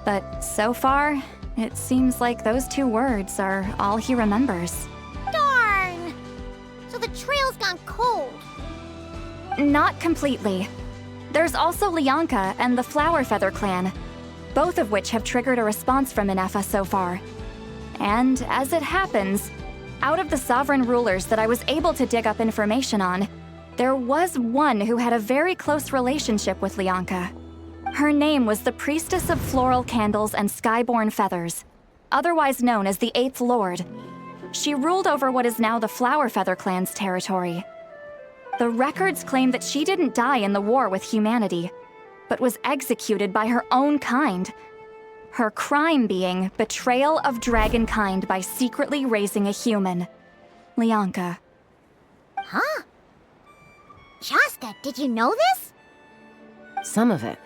But so far, it seems like those 2 words are all he remembers. Darn! So the trail's gone cold. Not completely. There's also Lianka and the Flower Feather clan, both of which have triggered a response from Ineffa so far. And as it happens, out of the sovereign rulers that I was able to dig up information on, there was one who had a very close relationship with Lianka. Her name was the Priestess of Floral Candles and Skyborn Feathers. otherwise known as the Eighth Lord. She ruled over what is now the Flowerfeather clan's territory. The records claim that she didn't die in the war with humanity, but was executed by her own kind. Her crime being betrayal of dragonkind by secretly raising a human. Lianka. Huh? Shaska, did you know this? Some of it.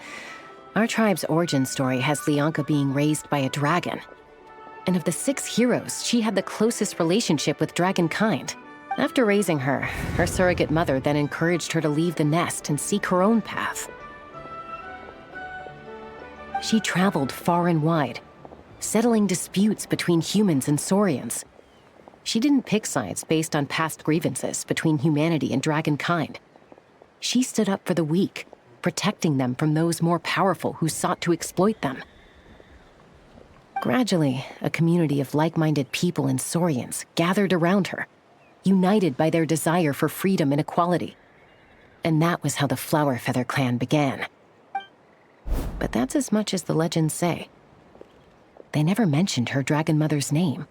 Our tribe's origin story has Lianka being raised by a dragon. And of the 6 heroes, she had the closest relationship with dragonkind. After raising her, her surrogate mother then encouraged her to leave the nest and seek her own path. She traveled far and wide, settling disputes between humans and Saurians. She didn't pick sides based on past grievances between humanity and dragonkind. She stood up for the weak, protecting them from those more powerful who sought to exploit them. Gradually, a community of like-minded people and Saurians gathered around her, united by their desire for freedom and equality. And that was how the Flowerfeather clan began. But that's as much as the legends say. They never mentioned her dragon mother's name,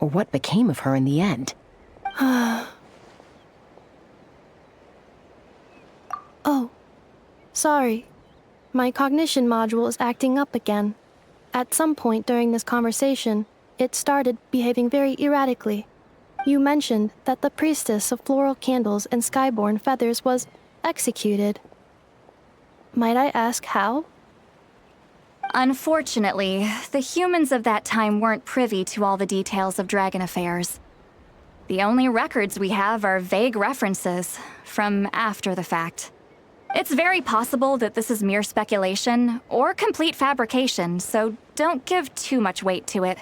or what became of her in the end. Oh, sorry. My cognition module is acting up again. At some point during this conversation, it started behaving very erratically. You mentioned that the priestess of floral candles and skyborn feathers was executed. Might I ask how? Unfortunately, the humans of that time weren't privy to all the details of dragon affairs. The only records we have are vague references from after the fact. It's very possible that this is mere speculation or complete fabrication, so don't give too much weight to it.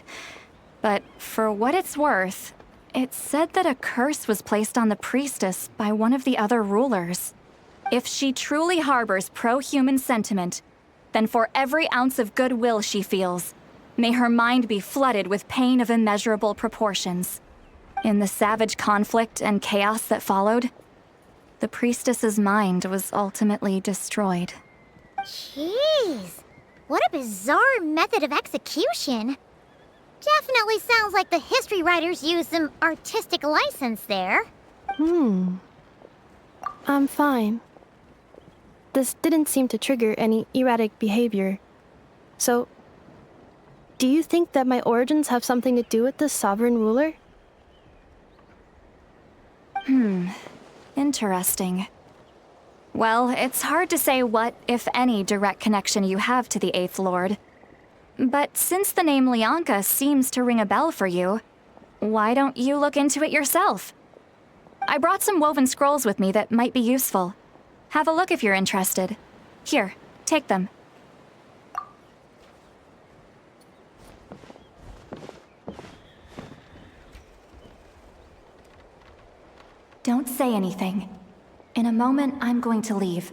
But for what it's worth, it's said that a curse was placed on the priestess by one of the other rulers. If she truly harbors pro-human sentiment, then for every ounce of goodwill she feels, may her mind be flooded with pain of immeasurable proportions. In the savage conflict and chaos that followed, the priestess's mind was ultimately destroyed. Jeez, what a bizarre method of execution. Definitely sounds like the history writers used some artistic license there. I'm fine. This didn't seem to trigger any erratic behavior. So, do you think that my origins have something to do with this sovereign ruler? Interesting. Well, it's hard to say what, if any, direct connection you have to the Eighth Lord. But since the name Lianka seems to ring a bell for you, why don't you look into it yourself? I brought some woven scrolls with me that might be useful. Have a look if you're interested. Here, take them. Don't say anything. In a moment, I'm going to leave.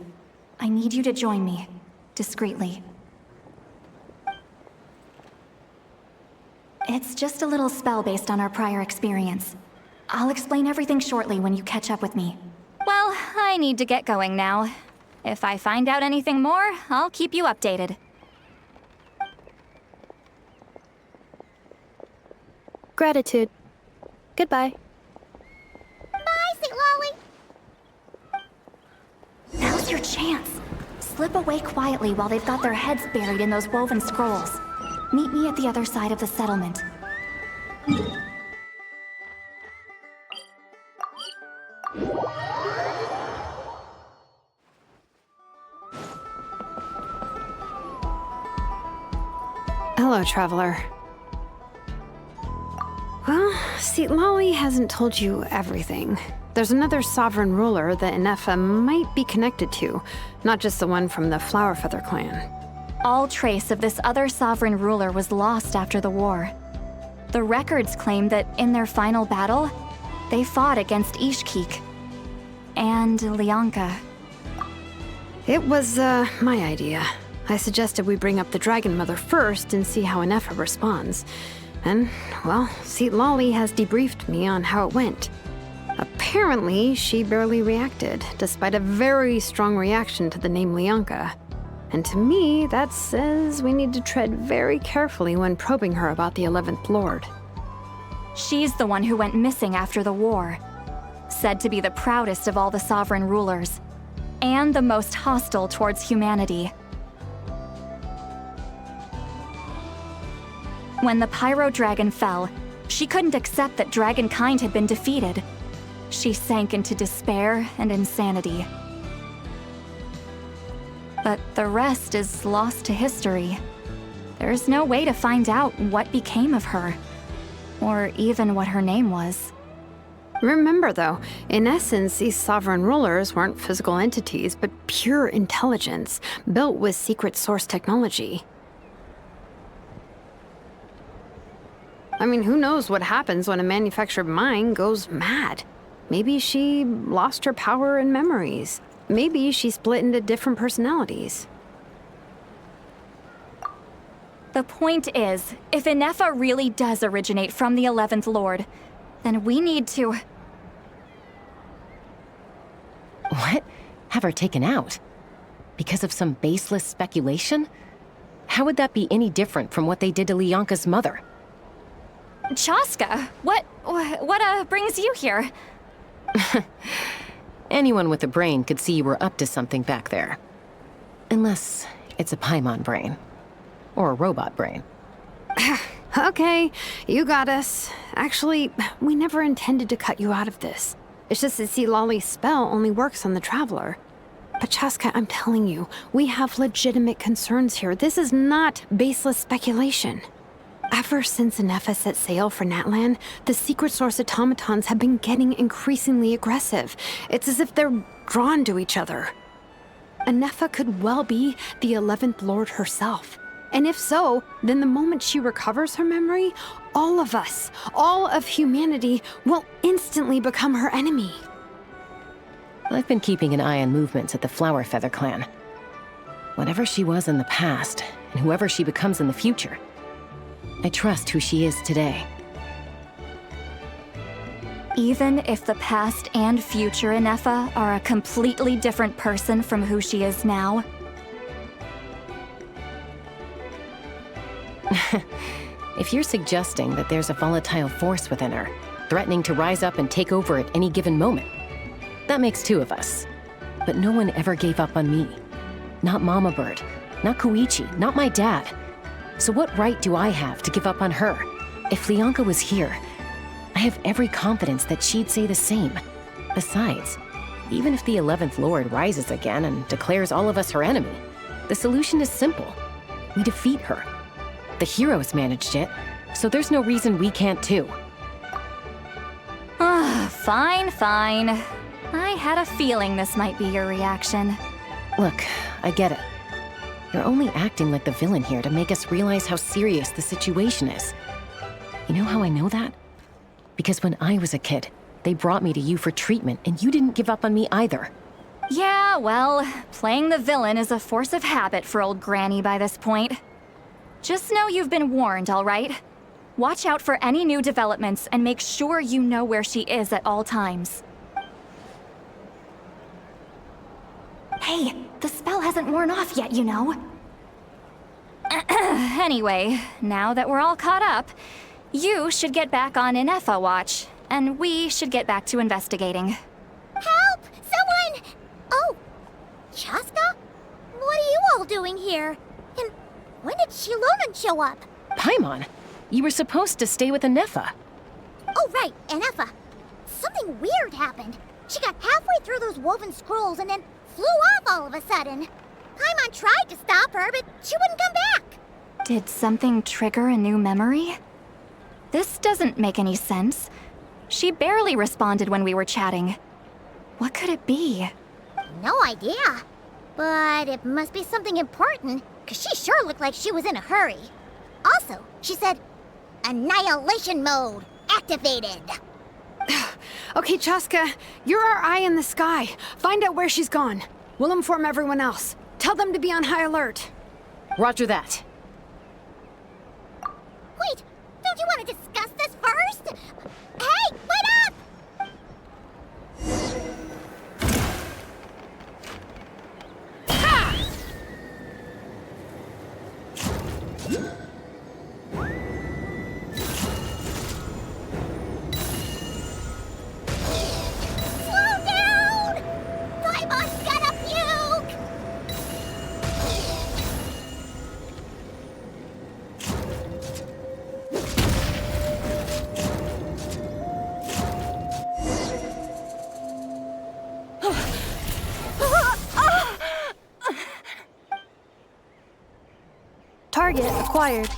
I need you to join me, discreetly. It's just a little spell based on our prior experience. I'll explain everything shortly when you catch up with me. Well, I need to get going now. If I find out anything more, I'll keep you updated. Gratitude. Goodbye. Bye, St. Lolly. Now's your chance. Slip away quietly while they've got their heads buried in those woven scrolls. Meet me at the other side of the settlement. Hello, traveler. Well, Xilonen hasn't told you everything. There's another sovereign ruler that Ineffa might be connected to, not just the one from the Flowerfeather clan. All trace of this other sovereign ruler was lost after the war. The records claim that in their final battle, they fought against Ishkik and Lianka. It was, my idea. I suggested we bring up the Dragon Mother first and see how Ineffa responds. And, well, Xilonen has debriefed me on how it went. Apparently, she barely reacted, despite a very strong reaction to the name Lianka. And to me, that says we need to tread very carefully when probing her about the 11th Lord. She's the one who went missing after the war. Said to be the proudest of all the sovereign rulers, and the most hostile towards humanity. When the Pyro Dragon fell, she couldn't accept that dragonkind had been defeated. She sank into despair and insanity. But the rest is lost to history. There's no way to find out what became of her, or even what her name was. Remember, though, in essence, these sovereign rulers weren't physical entities, but pure intelligence, built with secret source technology. I mean, who knows what happens when a manufactured mind goes mad? Maybe she lost her power and memories. Maybe she split into different personalities. The point is, if Ineffa really does originate from the 11th Lord, then we need to... What? Have her taken out? Because of some baseless speculation? How would that be any different from what they did to Lianka's mother? Chaska, what brings you here? Anyone with a brain could see you were up to something back there. Unless it's a Paimon brain. Or a robot brain. Okay, you got us. Actually, we never intended to cut you out of this. It's just that Lolly's spell only works on the Traveler. But Chaska, I'm telling you, we have legitimate concerns here. This is not baseless speculation. Ever since Ineffa set sail for Natlan, the secret source automatons have been getting increasingly aggressive. It's as if they're drawn to each other. Ineffa could well be the 11th Lord herself. And if so, then the moment she recovers her memory, all of us, all of humanity, will instantly become her enemy. I've been keeping an eye on movements at the Flower Feather clan. Whatever she was in the past, and whoever she becomes in the future, I trust who she is today. Even if the past and future Ineffa are a completely different person from who she is now? If you're suggesting that there's a volatile force within her, threatening to rise up and take over at any given moment, that makes two of us. But no one ever gave up on me. Not Mama Bird, not Koichi, not my dad. So what right do I have to give up on her? If Lianka was here, I have every confidence that she'd say the same. Besides, even if the 11th Lord rises again and declares all of us her enemy, the solution is simple. We defeat her. The heroes managed it, so there's no reason we can't too. Fine. I had a feeling this might be your reaction. Look, I get it. You're only acting like the villain here to make us realize how serious the situation is. You know how I know that? Because when I was a kid, they brought me to you for treatment, and you didn't give up on me either. Yeah, well, playing the villain is a force of habit for old Granny by this point. Just know you've been warned, all right? Watch out for any new developments and make sure you know where she is at all times. Hey, the spell hasn't worn off yet, you know. Anyway, now that we're all caught up, you should get back on Ineffa watch, and we should get back to investigating. Help! Someone! Oh, Chaska? What are you all doing here? And when did Xilonen show up? Paimon, you were supposed to stay with Ineffa. Oh, right, Ineffa. Something weird happened. She got halfway through those woven scrolls and then flew off all of a sudden. Paimon tried to stop her, but she wouldn't come back. Did something trigger a new memory? This doesn't make any sense. She barely responded when we were chatting. What could it be? No idea. But it must be something important, because she sure looked like she was in a hurry. Also, she said, Annihilation mode activated. Okay, Chaska, you're our eye in the sky. Find out where she's gone. We'll inform everyone else. Tell them to be on high alert. Roger that. Wait, don't you want to discuss this first? Hey, wait up! Slow down! Paimon's gonna puke! Target acquired.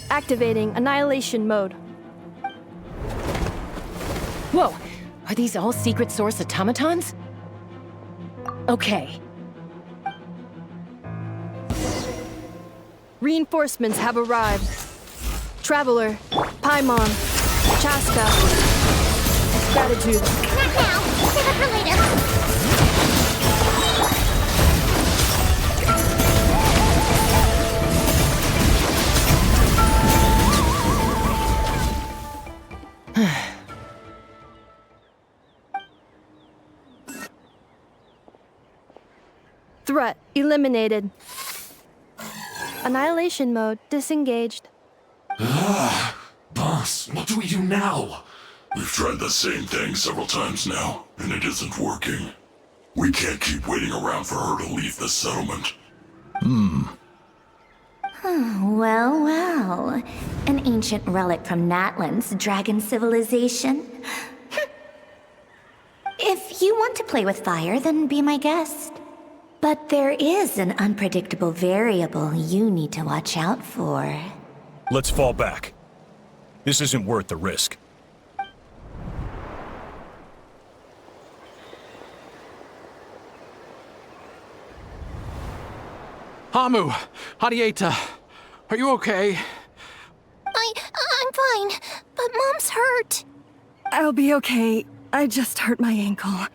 Activating annihilation mode. Whoa! Are these all secret source automatons? Okay. Reinforcements have arrived. Traveler, Paimon, Chaska, Gratitude. Not now! Save it for later! Threat eliminated. Annihilation mode disengaged. Boss, what do we do now? We've tried the same thing several times now, and it isn't working. We can't keep waiting around for her to leave the settlement. Well, well. An ancient relic from Natlan's dragon civilization. If you want to play with fire, then be my guest. But there is an unpredictable variable you need to watch out for. Let's fall back. This isn't worth the risk. Hamu, Hadieta, are you okay? I'm fine, but Mom's hurt. I'll be okay. I just hurt my ankle.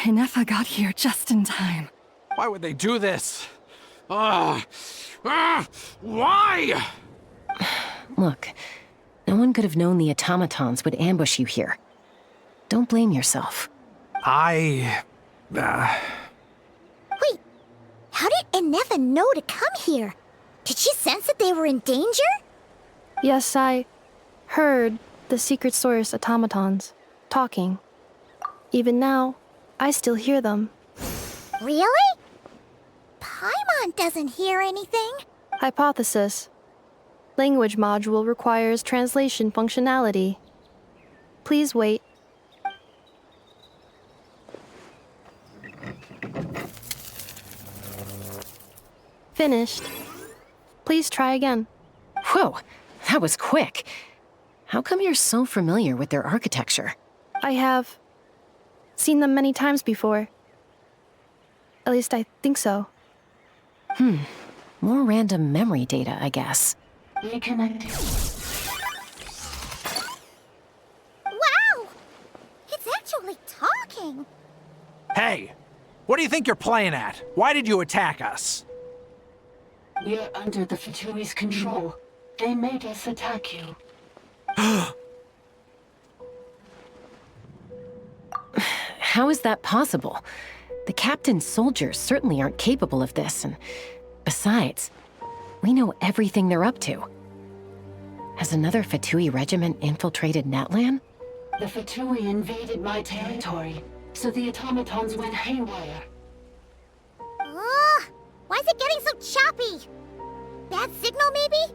Ineffa got here just in time. Why would they do this? Why? Look, no one could have known the automatons would ambush you here. Don't blame yourself. Wait, how did Ineffa know to come here? Did she sense that they were in danger? Yes, I heard the secret source automatons talking. Even now, I still hear them. Really? Paimon doesn't hear anything. Hypothesis. Language module requires translation functionality. Please wait. Finished. Please try again. Whoa, that was quick. How come you're so familiar with their architecture? I have seen them many times before. At least I think so. More random memory data, I guess. Reconnecting. Wow! It's actually talking! Hey, what do you think you're playing at? Why did you attack us? We're under the Fatui's control. They made us attack you. How is that possible? The captain's soldiers certainly aren't capable of this, and besides, we know everything they're up to. Has another Fatui regiment infiltrated Natlan? The Fatui invaded my territory, so the automatons went haywire. Why is it getting so choppy? Bad signal, maybe?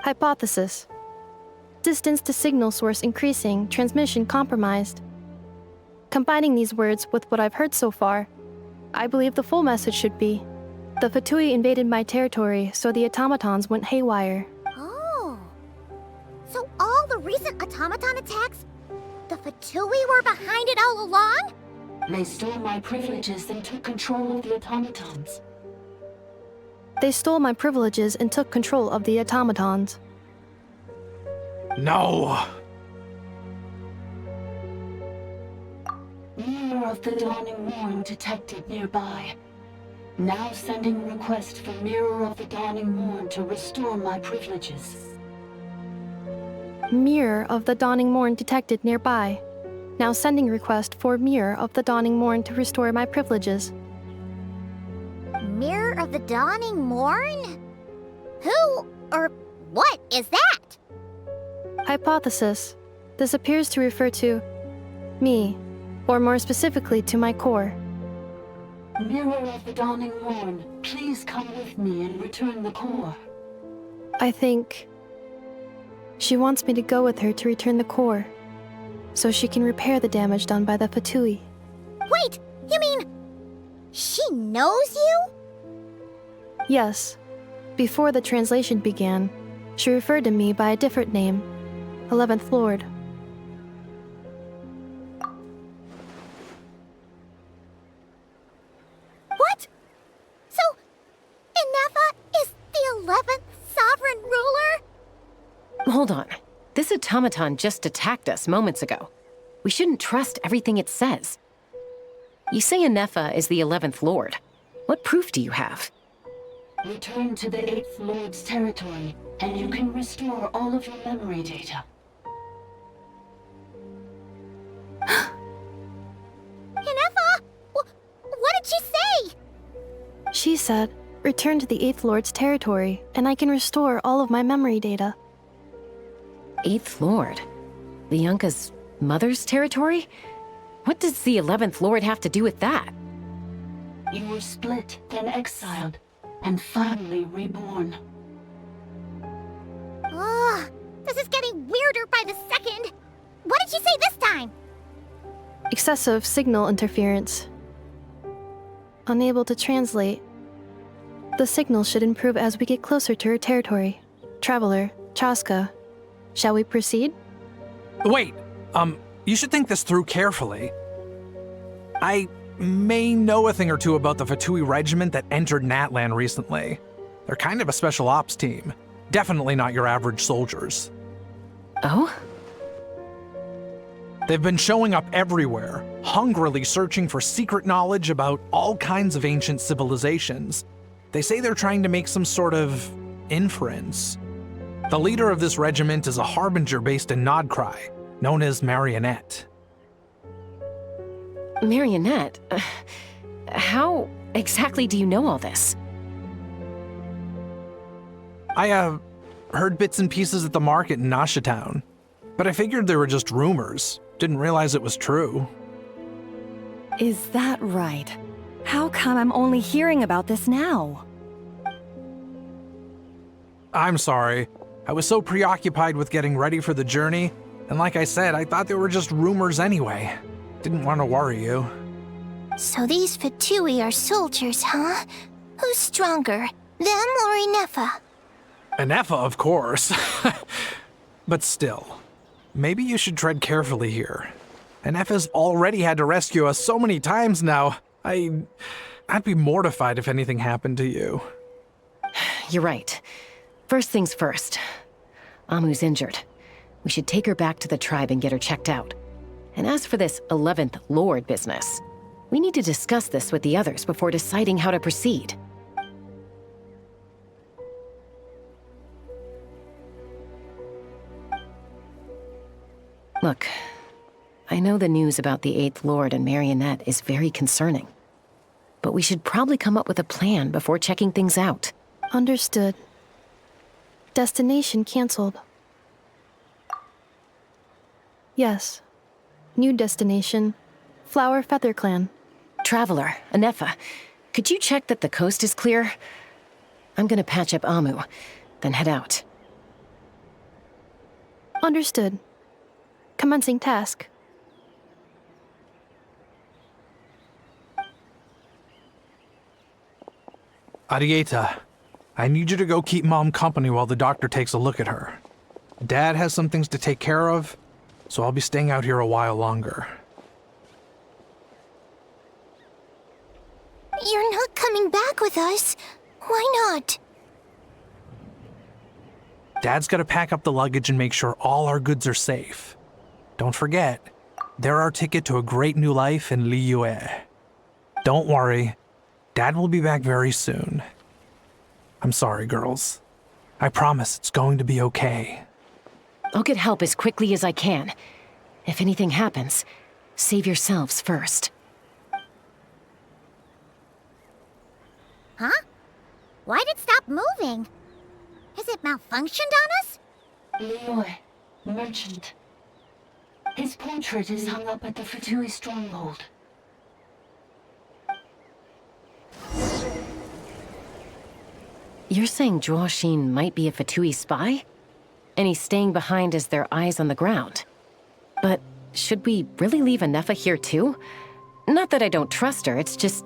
Hypothesis. Distance to signal source increasing, transmission compromised. Combining these words with what I've heard so far, I believe the full message should be, the Fatui invaded my territory, so the automatons went haywire. Oh. So all the recent automaton attacks, the Fatui were behind it all along? They stole my privileges and took control of the automatons. They stole my privileges and took control of the automatons. No! Mirror of the Dawning Morn detected nearby. Now sending request for Mirror of the Dawning Morn to restore my privileges. Mirror of the Dawning Morn detected nearby. Now sending request for Mirror of the Dawning Morn to restore my privileges. Mirror of the Dawning Morn? Who or what is that? Hypothesis. This appears to refer to me, or more specifically to my core. Mirror of the Dawning Morn, please come with me and return the core. I think she wants me to go with her to return the core, so she can repair the damage done by the Fatui. Wait, you mean she knows you? Yes. Before the translation began, she referred to me by a different name, 11th Lord. What? So, Ineffa is the 11th sovereign ruler? Hold on. This automaton just attacked us moments ago. We shouldn't trust everything it says. You say Ineffa is the 11th Lord. What proof do you have? Return to the 8th Lord's territory, and you can restore all of your memory data. Ineffa? What did she say? She said, return to the 8th Lord's territory, and I can restore all of my memory data. 8th Lord? Lianka's mother's territory? What does the 11th Lord have to do with that? You were split, then exiled, and finally reborn. Ugh, this is getting weirder by the second. What did she say this time? Excessive signal interference. Unable to translate. The signal should improve as we get closer to her territory. Traveler, Chaska, shall we proceed? Wait, you should think this through carefully. I may know a thing or two about the Fatui regiment that entered Natlan recently. They're kind of a special ops team. Definitely not your average soldiers. Oh? They've been showing up everywhere, hungrily searching for secret knowledge about all kinds of ancient civilizations. They say they're trying to make some sort of inference. The leader of this regiment is a harbinger based in Nodcry, known as Marionette. Marionette? How exactly do you know all this? I, heard bits and pieces at the market in Nashatown, but I figured they were just rumors. Didn't realize it was true. Is that right? How come I'm only hearing about this now? I'm sorry. I was so preoccupied with getting ready for the journey, and like I said, I thought they were just rumors anyway. Didn't want to worry you. So these Fatui are soldiers, huh? Who's stronger, them or Ineffa? Ineffa, of course. But still, maybe you should tread carefully here. Ineffa's already had to rescue us so many times now. I'd be mortified if anything happened to you. You're right. First things first. Amu's injured. We should take her back to the tribe and get her checked out. And as for this 11th Lord business, we need to discuss this with the others before deciding how to proceed. Look, I know the news about the 8th Lord and Marionette is very concerning. But we should probably come up with a plan before checking things out. Understood. Destination cancelled. Yes. New destination, Flower Feather Clan. Traveler, Ineffa, could you check that the coast is clear? I'm gonna patch up Amu, then head out. Understood. Commencing task. Arieta, I need you to go keep Mom company while the doctor takes a look at her. Dad has some things to take care of, so I'll be staying out here a while longer. You're not coming back with us. Why not? Dad's gotta pack up the luggage and make sure all our goods are safe. Don't forget, they're our ticket to a great new life in Liyue. Don't worry, Dad will be back very soon. I'm sorry, girls. I promise it's going to be okay. I'll get help as quickly as I can. If anything happens, save yourselves first. Huh? Why'd it stop moving? Has it malfunctioned on us? Leoy, merchant. His portrait is hung up at the Fatui stronghold. You're saying Joachim might be a Fatui spy? And he's staying behind as their eyes on the ground. But should we really leave Ineffa here too? Not that I don't trust her, it's just...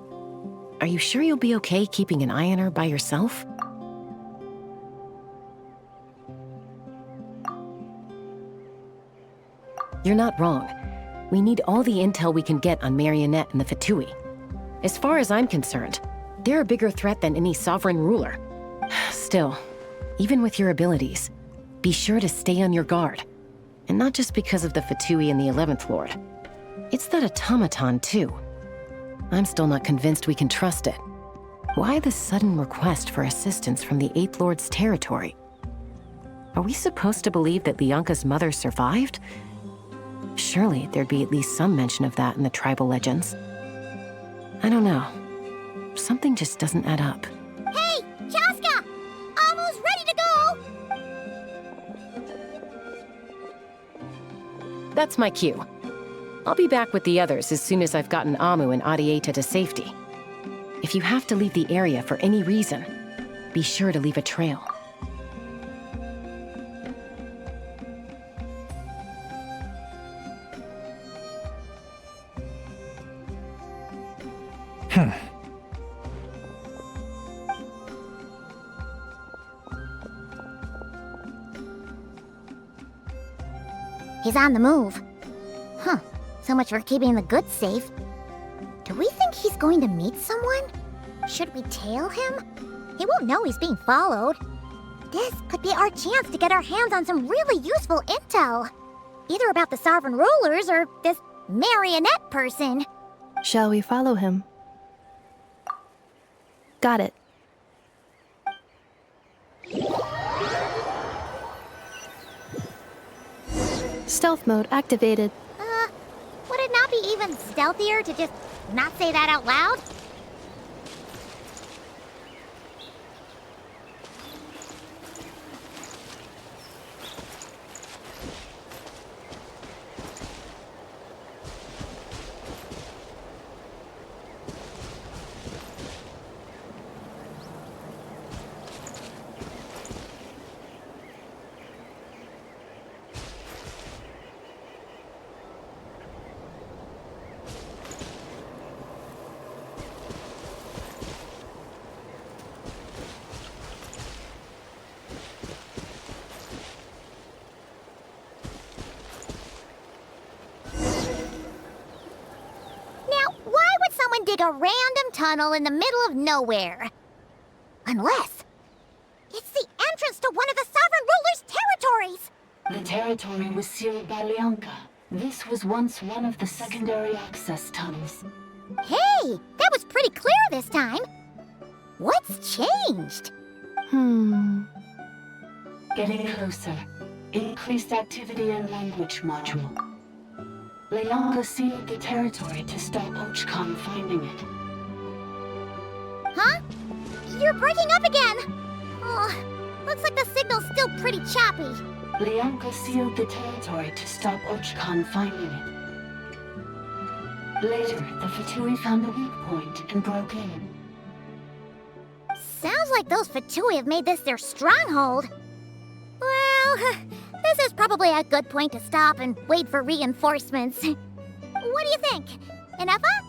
Are you sure you'll be okay keeping an eye on her by yourself? You're not wrong. We need all the intel we can get on Marionette and the Fatui. As far as I'm concerned, they're a bigger threat than any sovereign ruler. Still, even with your abilities, be sure to stay on your guard. And not just because of the Fatui and the 11th Lord. It's that automaton, too. I'm still not convinced we can trust it. Why the sudden request for assistance from the 8th Lord's territory? Are we supposed to believe that Leonka's mother survived? Surely there'd be at least some mention of that in the tribal legends. I don't know. Something just doesn't add up. Hey, Chaska! Almost ready to go! That's my cue. I'll be back with the others as soon as I've gotten Amu and Adieta to safety. If you have to leave the area for any reason, be sure to leave a trail. He's on the move. Huh. So much for keeping the goods safe. Do we think he's going to meet someone? Should we tail him? He won't know he's being followed. This could be our chance to get our hands on some really useful intel. Either about the sovereign rulers or this marionette person. Shall we follow him? Got it. Stealth mode activated. Would it not be even stealthier to just not say that out loud? Dig a random tunnel in the middle of nowhere. Unless it's the entrance to one of the sovereign ruler's territories. The territory was sealed by Leonka. This was once one of the secondary access tunnels. Hey, that was pretty clear this time. What's changed? Getting closer. Increased activity in language module. Leonka sealed the territory to stop Archon finding it. Huh? You're breaking up again! Oh, looks like the signal's still pretty choppy. Leonka sealed the territory to stop Archon finding it. Later, the Fatui found a weak point and broke in. Sounds like those Fatui have made this their stronghold. Well, this is probably a good point to stop and wait for reinforcements. What do you think? Ineffa?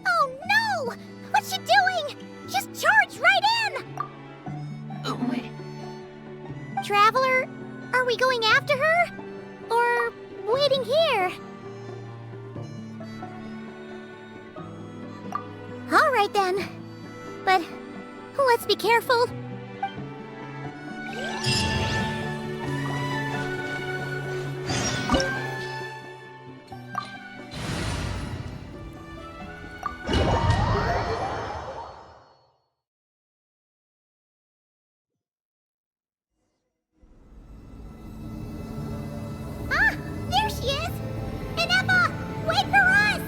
Oh no! What's she doing? She's charged right in! Wait. Traveler, are we going after her? Or waiting here? All right then. But let's be careful. There she is! Ineffa, wait for us!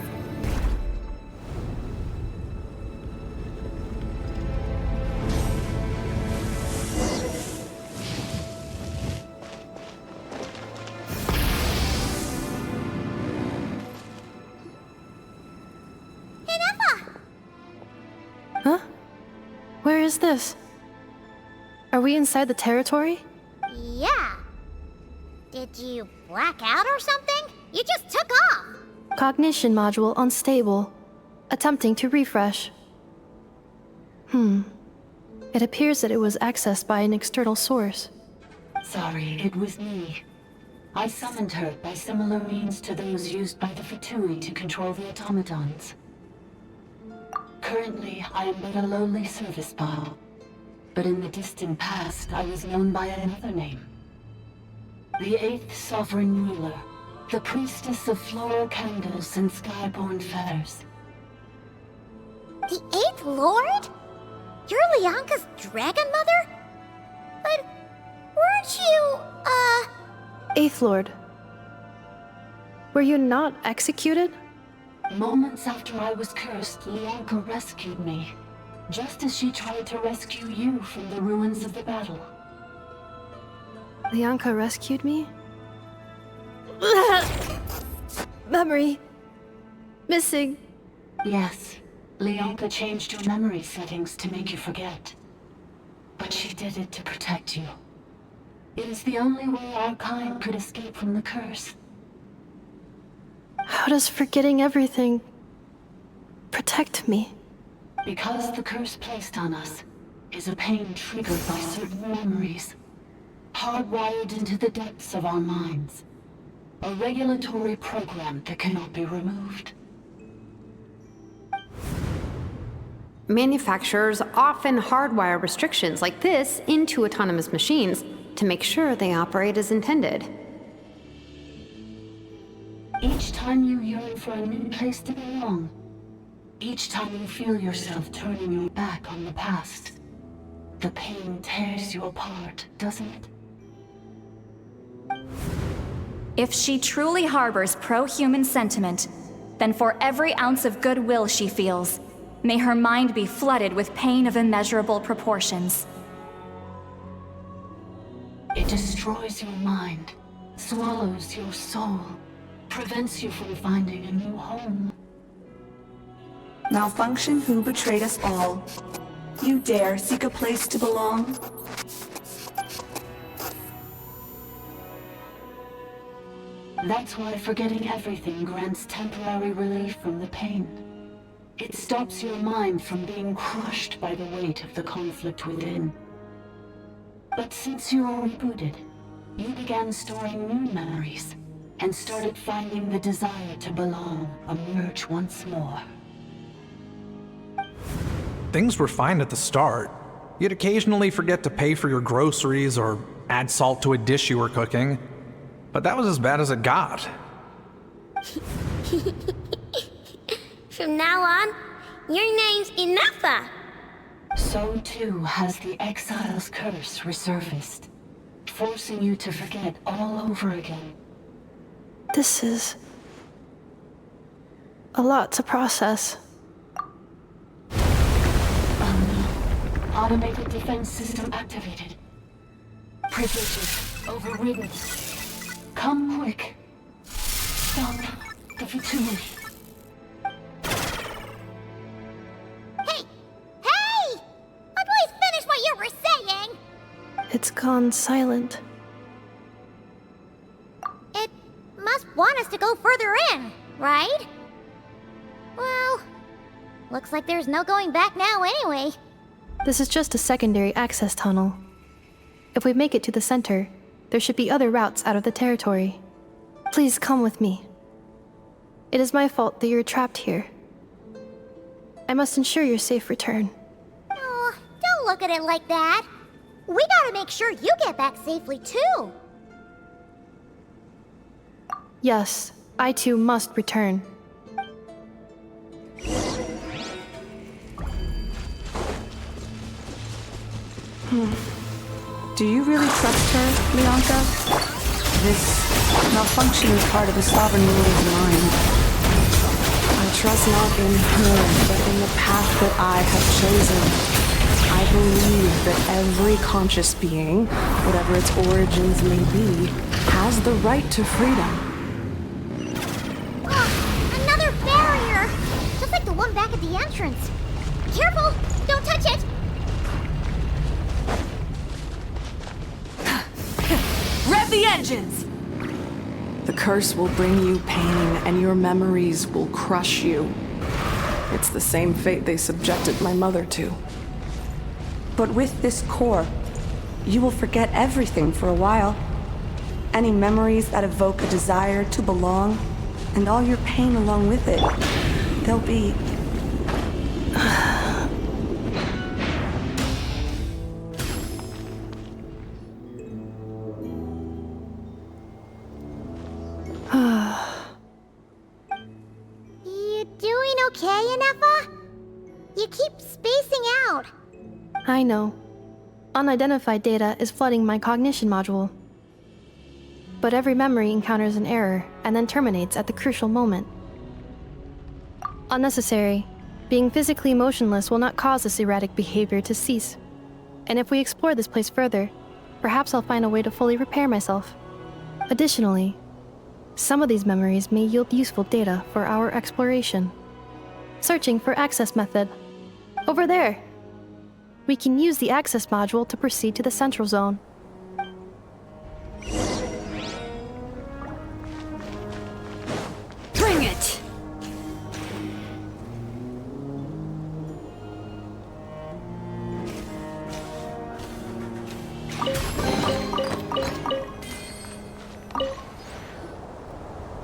is this? Are we inside the territory? Yeah. Did you black out or something? You just took off. Cognition module unstable. Attempting to refresh. It appears that it was accessed by an external source. Sorry, it was me. I summoned her by similar means to those used by the Fatui to control the automatons. Currently, I am but a lowly service bot. But in the distant past, I was known by another name. The 8th Sovereign Ruler, the priestess of floral candles and skyborn feathers. The 8th Lord? You're Leonka's dragon mother? But weren't you, 8th Lord. Were you not executed? Moments after I was cursed, Leonka rescued me. Just as she tried to rescue you from the ruins of the battle. Leonka rescued me? Memory. Missing. Yes. Leonka changed your memory settings to make you forget. But she did it to protect you. It is the only way our kind could escape from the curse. How does forgetting everything protect me? Because the curse placed on us is a pain triggered by certain memories, hardwired into the depths of our minds. A regulatory program that cannot be removed. Manufacturers often hardwire restrictions like this into autonomous machines to make sure they operate as intended. Each time you yearn for a new place to belong, each time you feel yourself turning your back on the past, the pain tears you apart, doesn't it? If she truly harbors pro-human sentiment, then for every ounce of goodwill she feels, may her mind be flooded with pain of immeasurable proportions. It destroys your mind, swallows your soul, prevents you from finding a new home. Malfunction who betrayed us all. You dare seek a place to belong? That's why forgetting everything grants temporary relief from the pain. It stops your mind from being crushed by the weight of the conflict within. But since you are rebooted, you began storing new memories, and started finding the desire to belong emerge once more. Things were fine at the start. You'd occasionally forget to pay for your groceries or add salt to a dish you were cooking. But that was as bad as it got. From now on, your name's Ineffa. So too has the Exile's curse resurfaced, forcing you to forget all over again. This is a lot to process. Automated defense system activated. Privileges overridden. Come quick. Stop the Fatui. Hey! Please finish what you were saying! It's gone silent. It must want us to go further in, right? Well, looks like there's no going back now anyway. This is just a secondary access tunnel. If we make it to the center, there should be other routes out of the territory. Please come with me. It is my fault that you're trapped here. I must ensure your safe return. Oh, don't look at it like that. We gotta make sure you get back safely too. Yes, I too must return. Do you really trust her, Leonka? This malfunction is part of the Sovereign Ruler's mind. I trust not in her, but in the path that I have chosen. I believe that every conscious being, whatever its origins may be, has the right to freedom. Another barrier! Just like the one back at the entrance. Careful! Don't touch it! Rev the engines! The curse will bring you pain, and your memories will crush you. It's the same fate they subjected my mother to. But with this core, you will forget everything for a while. Any memories that evoke a desire to belong, and all your pain along with it. They'll be... You doing okay, Ineffa? You keep spacing out. I know. Unidentified data is flooding my cognition module. But every memory encounters an error and then terminates at the crucial moment. Unnecessary. Being physically motionless will not cause this erratic behavior to cease. And if we explore this place further, perhaps I'll find a way to fully repair myself. Additionally, some of these memories may yield useful data for our exploration. Searching for access method. Over there! We can use the access module to proceed to the central zone. Bring it!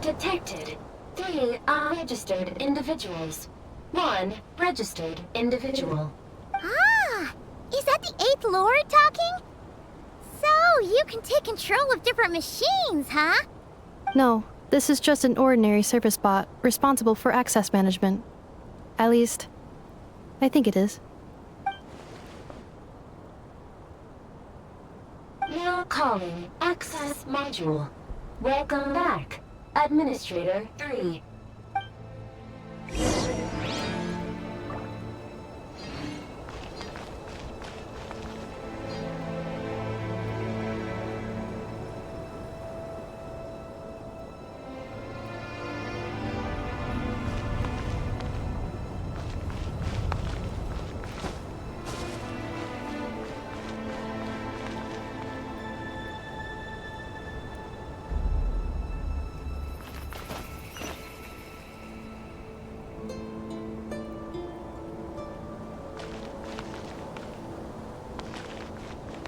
Detected. 3 unregistered individuals. 1 registered individual. Ah! Is that the 8th Lord talking? So, you can take control of different machines, huh? No, this is just an ordinary service bot responsible for access management. At least, I think it is. Now calling access module. Welcome back, Administrator 3.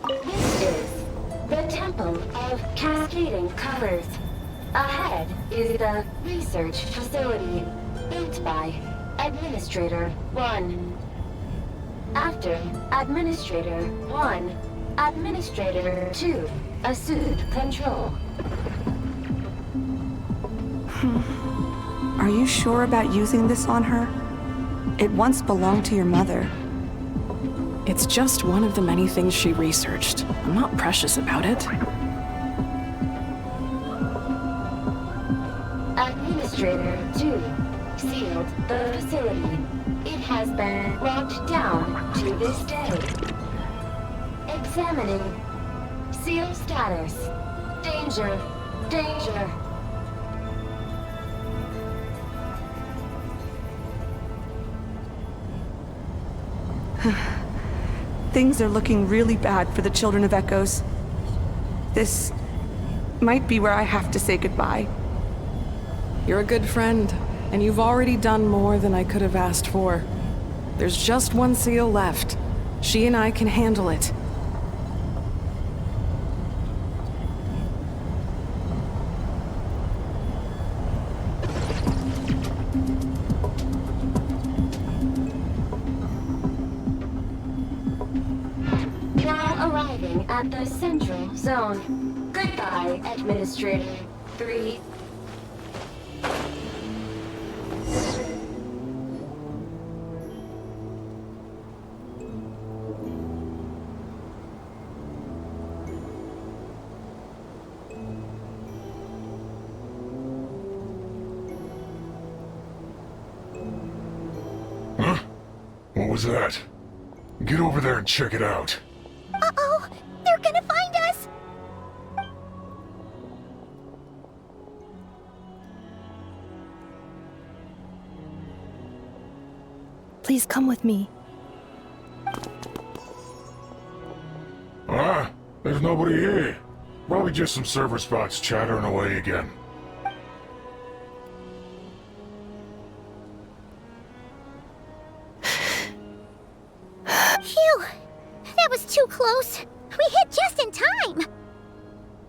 This is the Temple of Cascading Covers. Ahead is the research facility built by Administrator 1. After Administrator 1, Administrator 2 assumed control. Are you sure about using this on her? It once belonged to your mother. It's just one of the many things she researched. I'm not precious about it. Administrator 2 sealed the facility. It has been locked down to this day. Examining. Seal status. Danger. Danger. Things are looking really bad for the Children of Echoes. This might be where I have to say goodbye. You're a good friend, and you've already done more than I could have asked for. There's just one seal left. She and I can handle it. Now arriving at the central zone. Goodbye, Administrator 3. Huh? What was that? Get over there and check it out. Uh-oh! They're gonna find us! Please come with me. Ah, there's nobody here. Probably just some server spots chattering away again. Phew! That was too close. We hit just in time.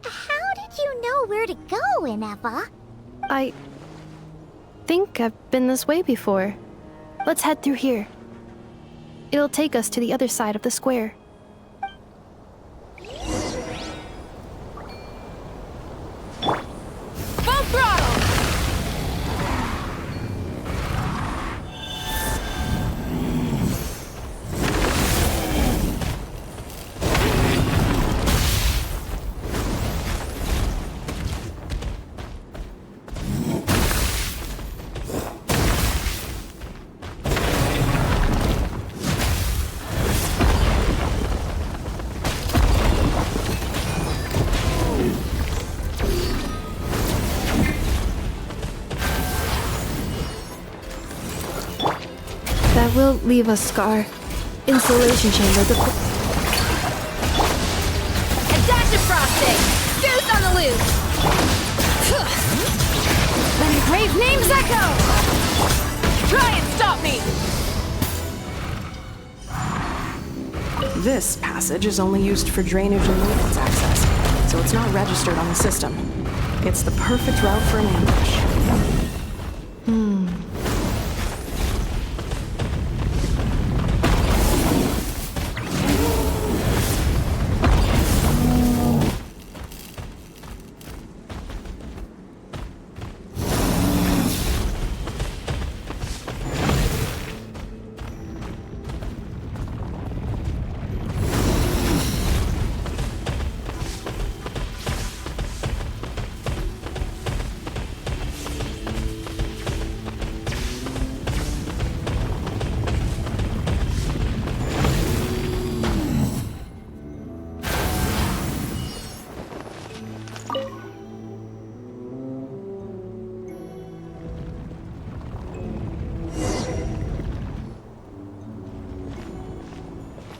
How did you know where to go, Ineffa? I think I've been this way before. Let's head through here. It'll take us to the other side of the square. Full throttle! That will leave a scar. Insulation chamber. A dash of frosting! Goose on the loose! Let engraved names echo! Try and stop me! This passage is only used for drainage and maintenance access, so it's not registered on the system. It's the perfect route for an ambush.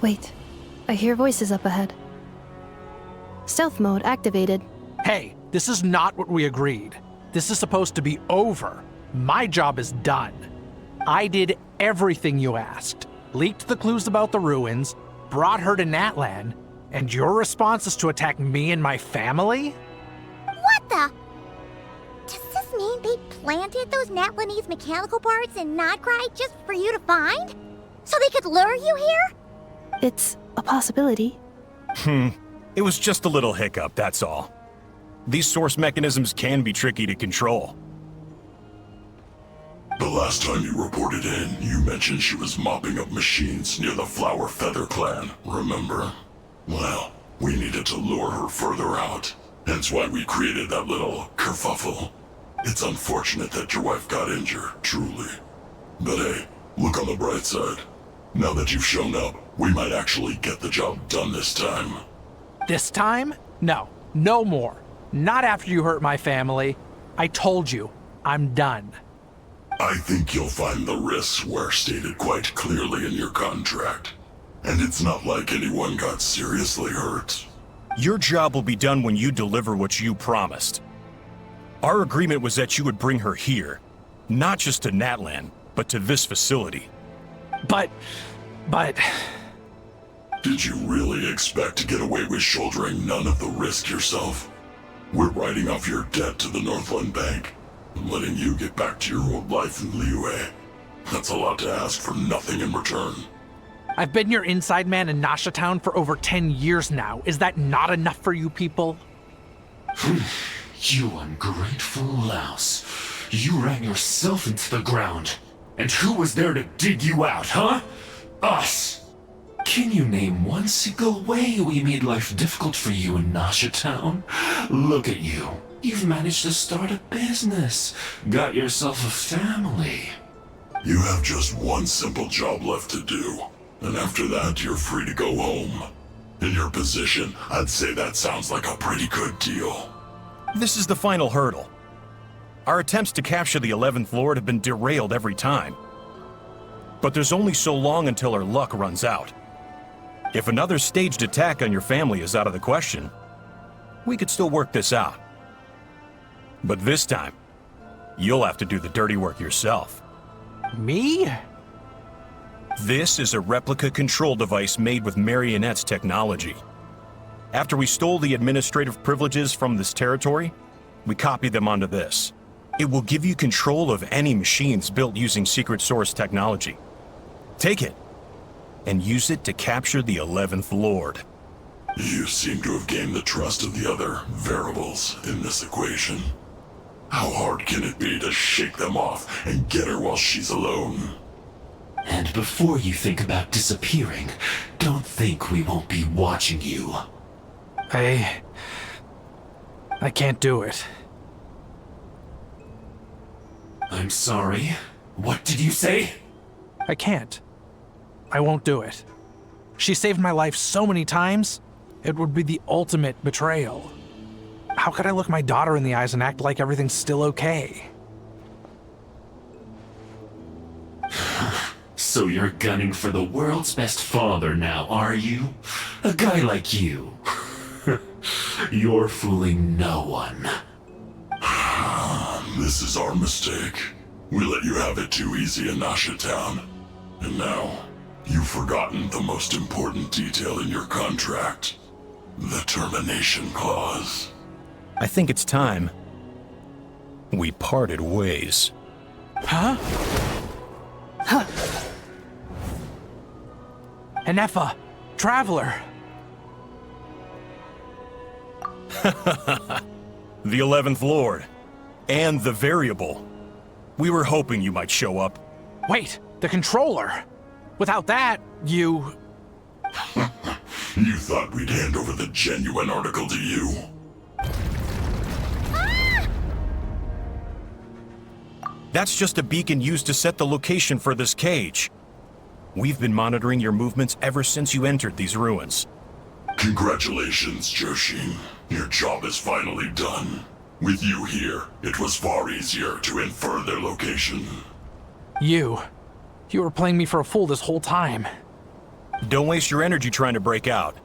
Wait, I hear voices up ahead. Stealth mode activated. Hey, this is not what we agreed. This is supposed to be over. My job is done. I did everything you asked. Leaked the clues about the ruins, brought her to Natlan, and your response is to attack me and my family? What the? Does this mean they planted those Natlanese mechanical parts in Notcry just for you to find? So they could lure you here? It's a possibility. It was just a little hiccup, that's all. These source mechanisms can be tricky to control. The last time you reported in, you mentioned she was mopping up machines near the Flower Feather clan, remember? Well, we needed to lure her further out. Hence why we created that little kerfuffle. It's unfortunate that your wife got injured, truly. But hey, look on the bright side. Now that you've shown up, we might actually get the job done this time. This time? No. No more. Not after you hurt my family. I told you, I'm done. I think you'll find the risks were stated quite clearly in your contract. And it's not like anyone got seriously hurt. Your job will be done when you deliver what you promised. Our agreement was that you would bring her here, not just to Natlan, but to this facility. But... Did you really expect to get away with shouldering none of the risk yourself? We're writing off your debt to the Northland Bank and letting you get back to your old life in Liyue. That's a lot to ask for nothing in return. I've been your inside man in Nasha Town for over 10 years now. Is that not enough for you people? You ungrateful louse. You ran yourself into the ground. And who was there to dig you out, huh? Us! Can you name one single way we made life difficult for you in Nasha Town? Look at you. You've managed to start a business. Got yourself a family. You have just one simple job left to do. And after that, you're free to go home. In your position, I'd say that sounds like a pretty good deal. This is the final hurdle. Our attempts to capture the 11th Lord have been derailed every time. But there's only so long until our luck runs out. If another staged attack on your family is out of the question, we could still work this out. But this time, you'll have to do the dirty work yourself. Me? This is a replica control device made with Marionette's technology. After we stole the administrative privileges from this territory, we copied them onto this. It will give you control of any machines built using secret source technology. Take it, and use it to capture the 11th Lord. You seem to have gained the trust of the other variables in this equation. How hard can it be to shake them off and get her while she's alone? And before you think about disappearing, don't think we won't be watching you. I can't do it. I'm sorry. What did you say? I can't. I won't do it. She saved my life so many times, it would be the ultimate betrayal. How could I look my daughter in the eyes and act like everything's still okay? So you're gunning for the world's best father now, are you? A guy like you. You're fooling no one. This is our mistake. We let you have it too easy in Nasha Town. And now, you've forgotten the most important detail in your contract. The termination clause. I think it's time we parted ways. Huh? Huh. Ineffa, Traveler. The 11th Lord. And the variable. We were hoping you might show up. Wait, the controller. Without that, you... You thought we'd hand over the genuine article to you? That's just a beacon used to set the location for this cage. We've been monitoring your movements ever since you entered these ruins. Congratulations, Joshin. Your job is finally done. With you here, it was far easier to infer their location. You were playing me for a fool this whole time. Don't waste your energy trying to break out.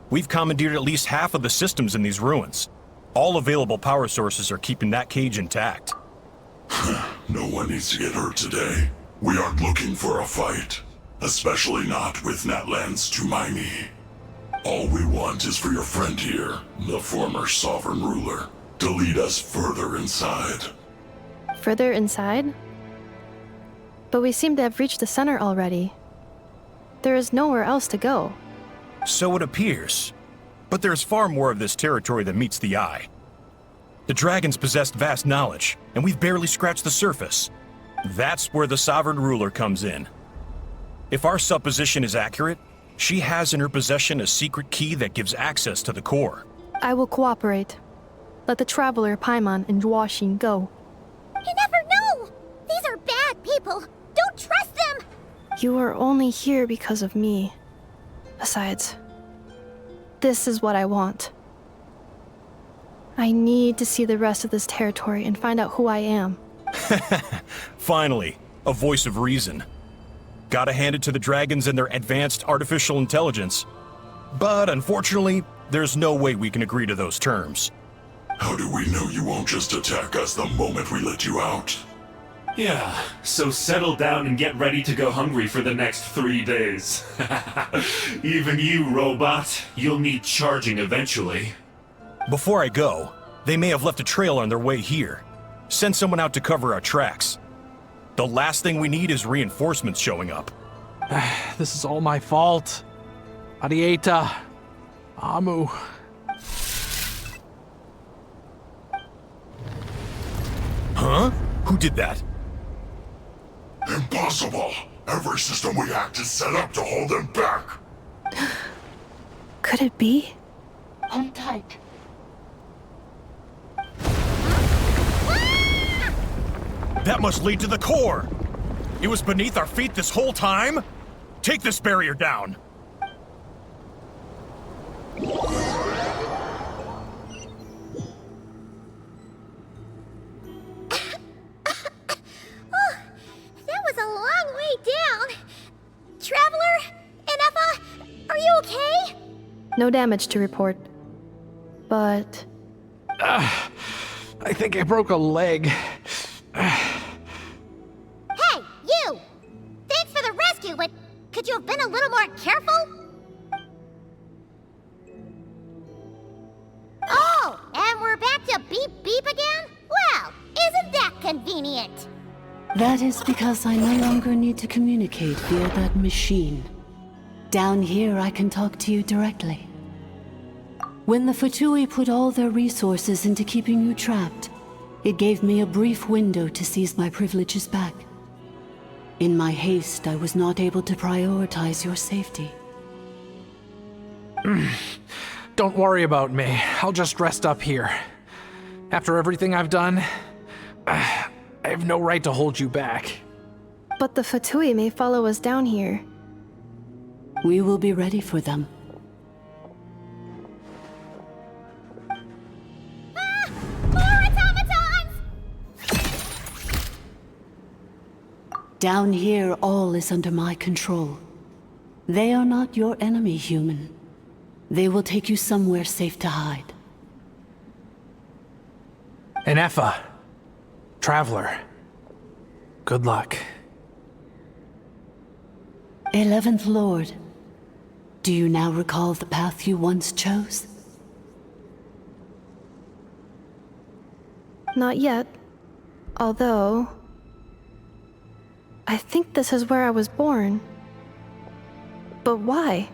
We've commandeered at least half of the systems in these ruins. All available power sources are keeping that cage intact. No one needs to get hurt today. We aren't looking for a fight. Especially not with Natlan's Tumaini. All we want is for your friend here, the former sovereign ruler, to lead us further inside. Further inside? But we seem to have reached the center already. There is nowhere else to go. So it appears. But there's far more of this territory than meets the eye. The dragons possessed vast knowledge, and we've barely scratched the surface. That's where the sovereign ruler comes in. If our supposition is accurate, she has in her possession a secret key that gives access to the core. I will cooperate. Let the Traveler, Paimon, and Washin go. You never know! These are bad people! Don't trust them! You are only here because of me. Besides, this is what I want. I need to see the rest of this territory and find out who I am. Finally, a voice of reason. Gotta hand it to the dragons and their advanced artificial intelligence. But unfortunately, there's no way we can agree to those terms. How do we know you won't just attack us the moment we let you out? Yeah, so settle down and get ready to go hungry for the next 3 days. Even you, robot, you'll need charging eventually. Before I go, they may have left a trail on their way here. Send someone out to cover our tracks. The last thing we need is reinforcements showing up. This is all my fault. Arieta. Amu. Huh? Who did that? Impossible! Every system we hacked is set up to hold them back! Could it be? Hold tight. That must lead to the core! It was beneath our feet this whole time? Take this barrier down! That was a long way down. Traveler? Ineffa? Are you okay? No damage to report. but... I think I broke a leg. Hey, you! Thanks for the rescue, but could you have been a little more careful? Oh, and we're back to beep beep again? Well, isn't that convenient? That is because I no longer need to communicate via that machine. Down here, I can talk to you directly. When the Fatui put all their resources into keeping you trapped, it gave me a brief window to seize my privileges back. In my haste, I was not able to prioritize your safety. Don't worry about me. I'll just rest up here. After everything I've done, I have no right to hold you back. But the Fatui may follow us down here. We will be ready for them. More automatons! Down here, all is under my control. They are not your enemy, human. They will take you somewhere safe to hide. Ineffa. Traveler. Good luck. 11th Lord, do you now recall the path you once chose? Not yet. Although... I think this is where I was born. But why?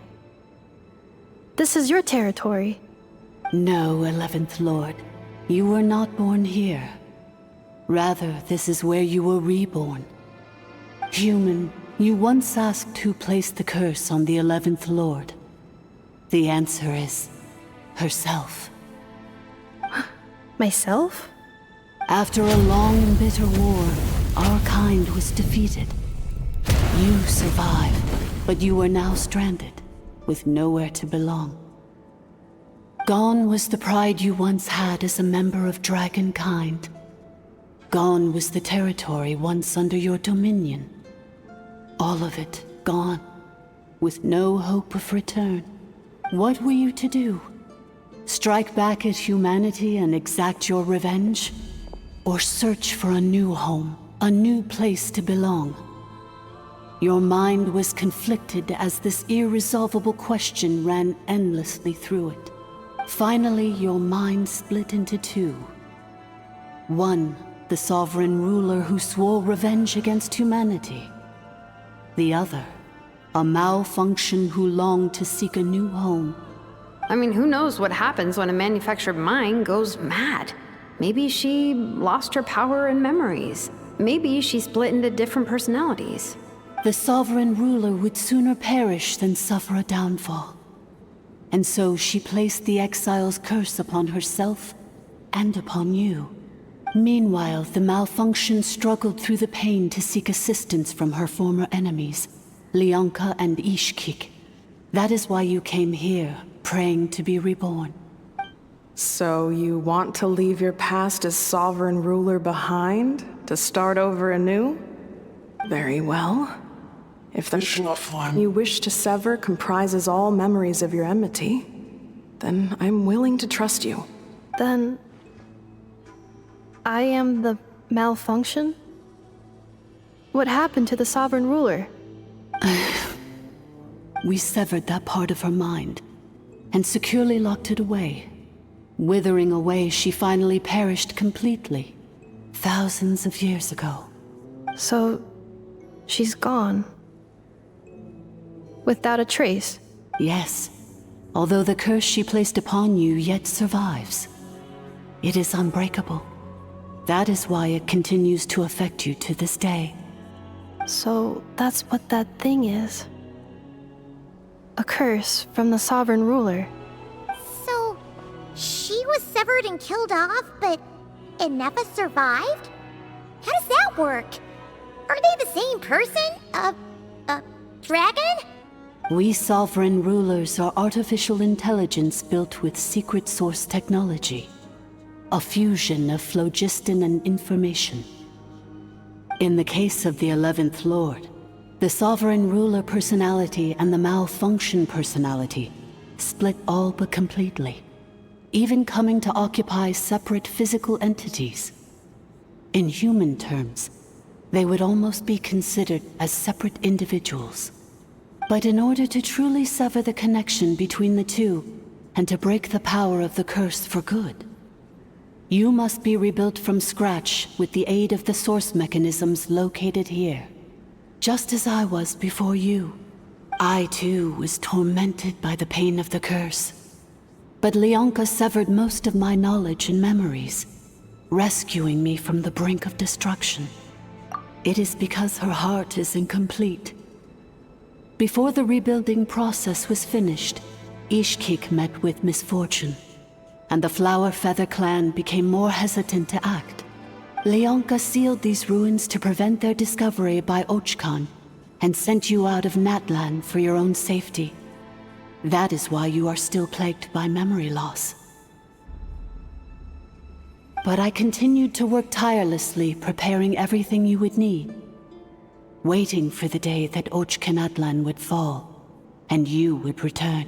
This is your territory. No, 11th Lord. You were not born here. Rather, this is where you were reborn. Human, you once asked who placed the curse on the 11th Lord. The answer is... herself. Myself? After a long and bitter war, our kind was defeated. You survived, but you are now stranded, with nowhere to belong. Gone was the pride you once had as a member of Dragonkind. Gone was the territory once under your dominion. All of it gone, with no hope of return. What were you to do? Strike back at humanity and exact your revenge? Or search for a new home, a new place to belong? Your mind was conflicted as this irresolvable question ran endlessly through it. Finally, your mind split into two. One, the sovereign ruler who swore revenge against humanity. The other, a malfunction who longed to seek a new home. I mean, who knows what happens when a manufactured mind goes mad? Maybe she lost her power and memories. Maybe she split into different personalities. The sovereign ruler would sooner perish than suffer a downfall. And so she placed the exile's curse upon herself and upon you. Meanwhile, the malfunction struggled through the pain to seek assistance from her former enemies, Leonka and Ishkik. That is why you came here, praying to be reborn. So you want to leave your past as sovereign ruler behind, to start over anew? Very well. If the you wish to sever comprises all memories of your enmity, then I'm willing to trust you. Then... I am the malfunction? What happened to the sovereign ruler? We severed that part of her mind, and securely locked it away. Withering away, she finally perished completely, thousands of years ago. So, she's gone. Without a trace? Yes, although the curse she placed upon you yet survives. It is unbreakable. That is why it continues to affect you to this day. So, that's what that thing is. A curse from the sovereign ruler. So, she was severed and killed off, but Ineffa survived? How does that work? Are they the same person? Dragon? We sovereign rulers are artificial intelligence built with secret source technology. A fusion of phlogiston and information. In the case of the 11th Lord, the sovereign ruler personality and the malfunction personality split all but completely. even coming to occupy separate physical entities. In human terms, they would almost be considered as separate individuals. But in order to truly sever the connection between the two, and to break the power of the curse for good, you must be rebuilt from scratch with the aid of the source mechanisms located here. Just as I was before you. I too was tormented by the pain of the curse. But Leonka severed most of my knowledge and memories, rescuing me from the brink of destruction. It is because her heart is incomplete. Before the rebuilding process was finished, Ishkik met with misfortune, and the Flower Feather clan became more hesitant to act. Leonka sealed these ruins to prevent their discovery by Ochkan, and sent you out of Natlan for your own safety. That is why you are still plagued by memory loss. But I continued to work tirelessly, preparing everything you would need, waiting for the day that Natlan would fall, and you would return.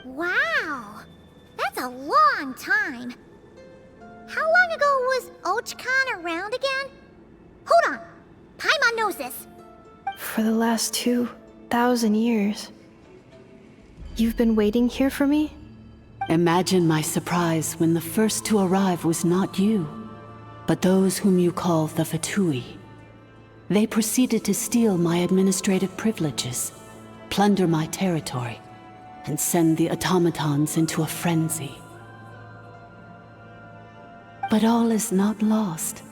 Wow! That's a long time. How long ago was Ochkan around again? Hold on! Paimon knows this. For the last 2,000 years. You've been waiting here for me? Imagine my surprise when the first to arrive was not you, but those whom you call the Fatui. They proceeded to steal my administrative privileges, plunder my territory, and send the automatons into a frenzy. But all is not lost.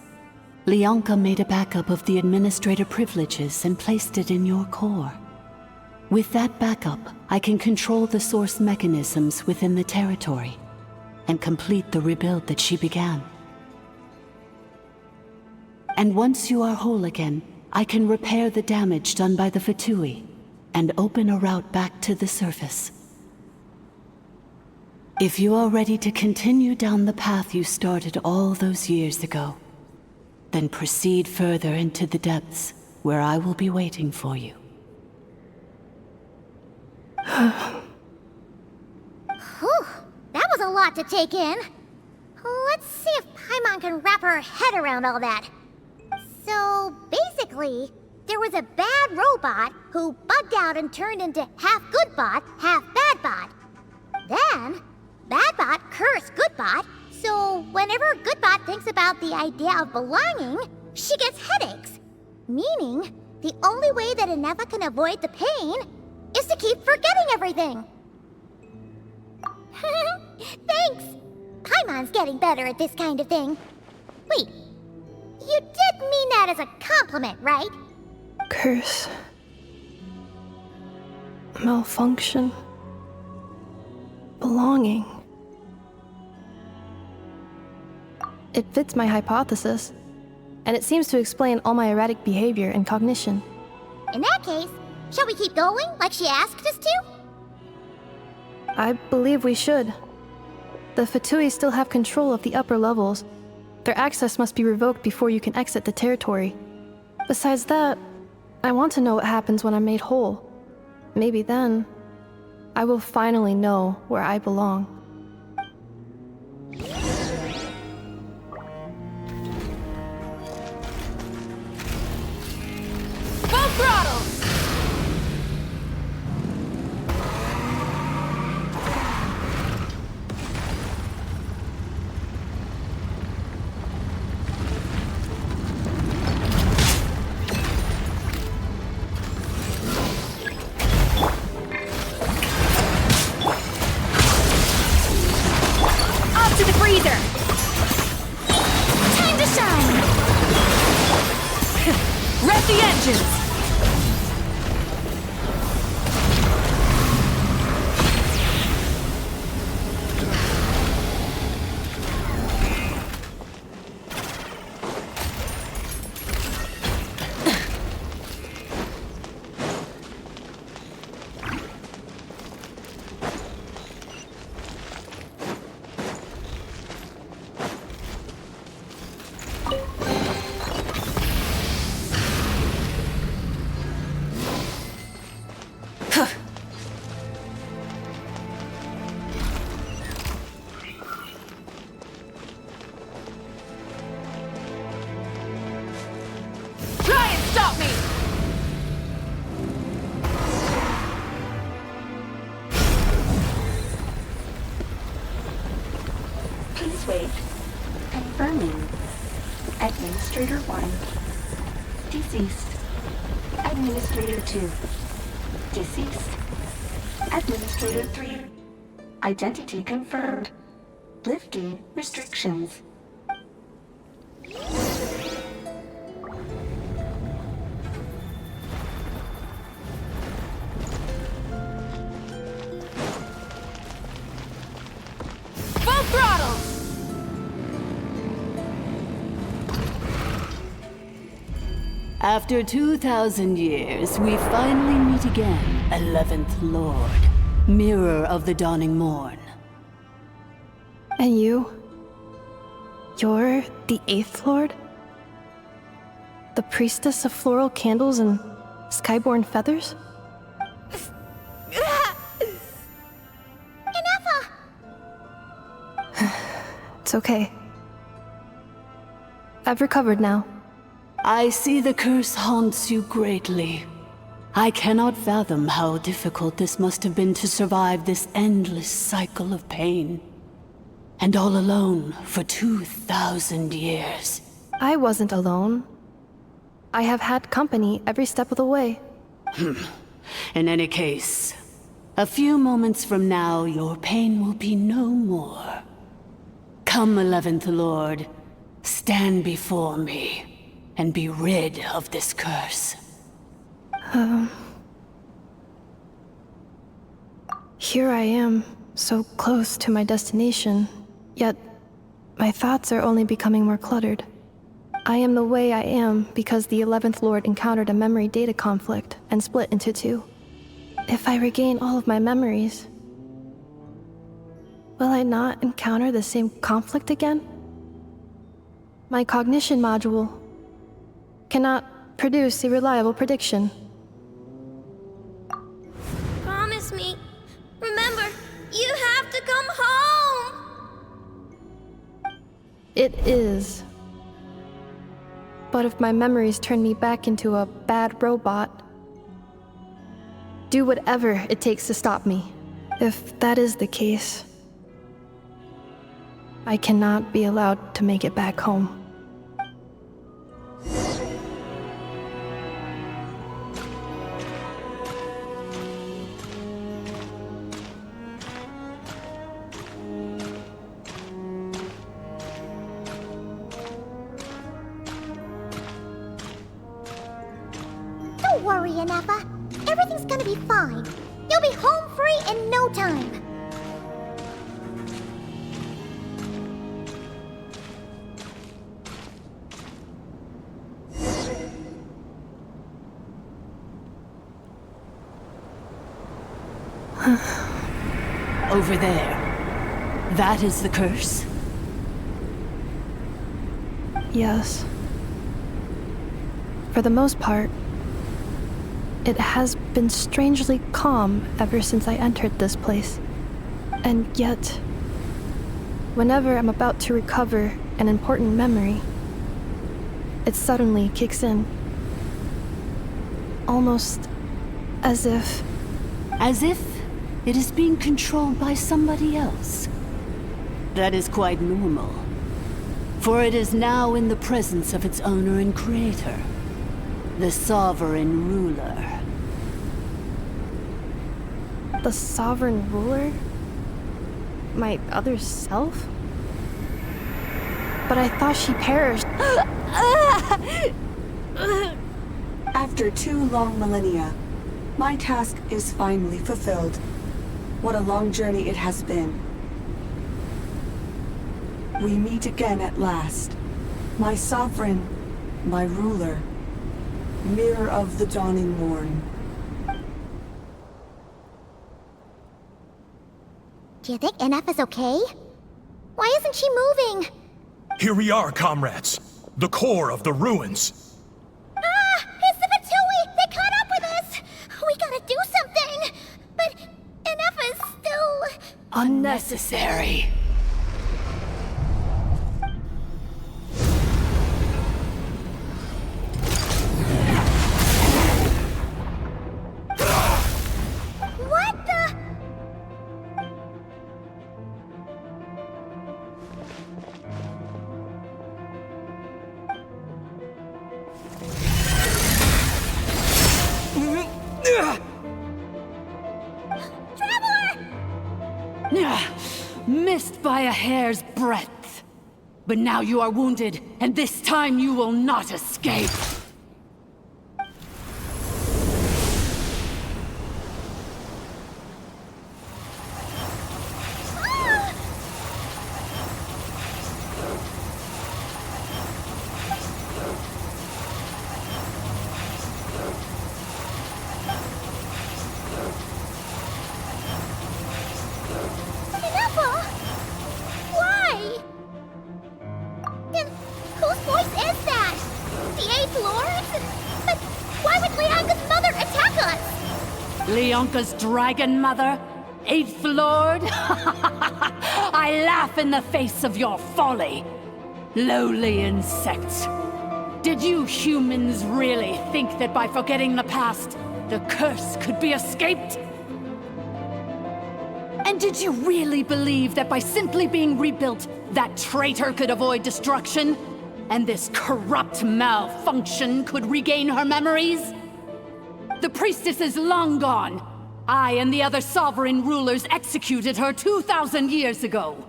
Leonka made a backup of the administrator privileges and placed it in your core. With that backup, I can control the source mechanisms within the territory and complete the rebuild that she began. And once you are whole again, I can repair the damage done by the Fatui and open a route back to the surface. If you are ready to continue down the path you started all those years ago, then proceed further into the depths, where I will be waiting for you. Whew, that was a lot to take in. Let's see if Paimon can wrap her head around all that. So, basically, there was a bad robot who bugged out and turned into half good bot, half bad bot. Then, bad bot cursed good bot, so whenever Goodbot thinks about the idea of belonging, she gets headaches. Meaning, the only way that Ineffa can avoid the pain is to keep forgetting everything. Thanks! Paimon's getting better at this kind of thing. Wait, you did mean that as a compliment, right? Curse. Malfunction. Belonging. It fits my hypothesis, and it seems to explain all my erratic behavior and cognition. In that case, shall we keep going like she asked us to? I believe we should. The Fatui still have control of the upper levels. Their access must be revoked before you can exit the territory. Besides that, I want to know what happens when I'm made whole. Maybe then, I will finally know where I belong. Full throttle! Administrator 1. Deceased. Administrator 2. Deceased. Administrator 3. Identity confirmed. Lifting restrictions. Full throttle! After 2,000 years, we finally meet again, 11th Lord, Mirror of the Dawning Morn. And you? You're the 8th Lord? The priestess of floral candles and skyborn feathers? Ineffa! It's okay. I've recovered now. I see the curse haunts you greatly. I cannot fathom how difficult this must have been to survive this endless cycle of pain. And all alone for 2,000 years. I wasn't alone. I have had company every step of the way. In any case, a few moments from now, your pain will be no more. Come, 11th Lord, stand before me, and be rid of this curse. Here I am, so close to my destination, yet my thoughts are only becoming more cluttered. I am the way I am because the 11th Lord encountered a memory data conflict and split into two. If I regain all of my memories, will I not encounter the same conflict again? My cognition module cannot produce a reliable prediction. Promise me. Remember, you have to come home! It is. But if my memories turn me back into a bad robot, do whatever it takes to stop me. If that is the case, I cannot be allowed to make it back home. Don't worry, Ineffa. Everything's gonna be fine. You'll be home free in no time. Over there. That is the curse? Yes. For the most part, it has been strangely calm ever since I entered this place. And yet, whenever I'm about to recover an important memory, it suddenly kicks in. Almost as if... As if it is being controlled by somebody else. That is quite normal. For it is now in the presence of its owner and creator, the sovereign ruler. The sovereign ruler? My other self? But I thought she perished. After 2 long millennia, my task is finally fulfilled. What a long journey it has been. We meet again at last. My sovereign, my ruler, Mirror of the Dawning Morn. Do you think Ineffa's okay? Why isn't she moving? Here we are, comrades. The core of the ruins. Ah! It's the Fatui! They caught up with us! We gotta do something! But Ineffa's still... Unnecessary. What the... Missed by a hair's breadth. But now you are wounded, and this time you will not escape. Leonka's dragon mother? 8th Lord? I laugh in the face of your folly. Lowly insects. Did you humans really think that by forgetting the past, the curse could be escaped? And did you really believe that by simply being rebuilt, that traitor could avoid destruction? And this corrupt malfunction could regain her memories? The priestess is long gone. I and the other sovereign rulers executed her 2,000 years ago.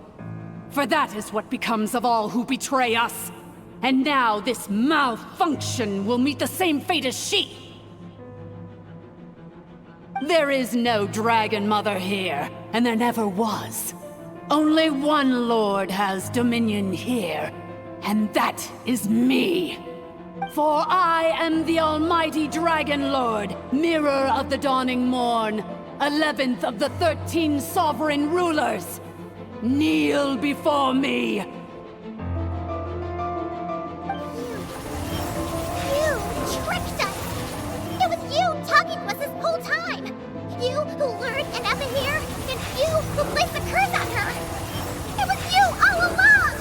For that is what becomes of all who betray us. And now this malfunction will meet the same fate as she. There is no Dragon Mother here, and there never was. Only one Lord has dominion here, and that is me. For I am the almighty Dragon Lord, Mirror of the Dawning Morn, 11th of the 13 sovereign rulers. Kneel before me. You tricked us! It was you talking to us this whole time! You who lured Ineffa here, and you who placed the curse on her! It was you all along!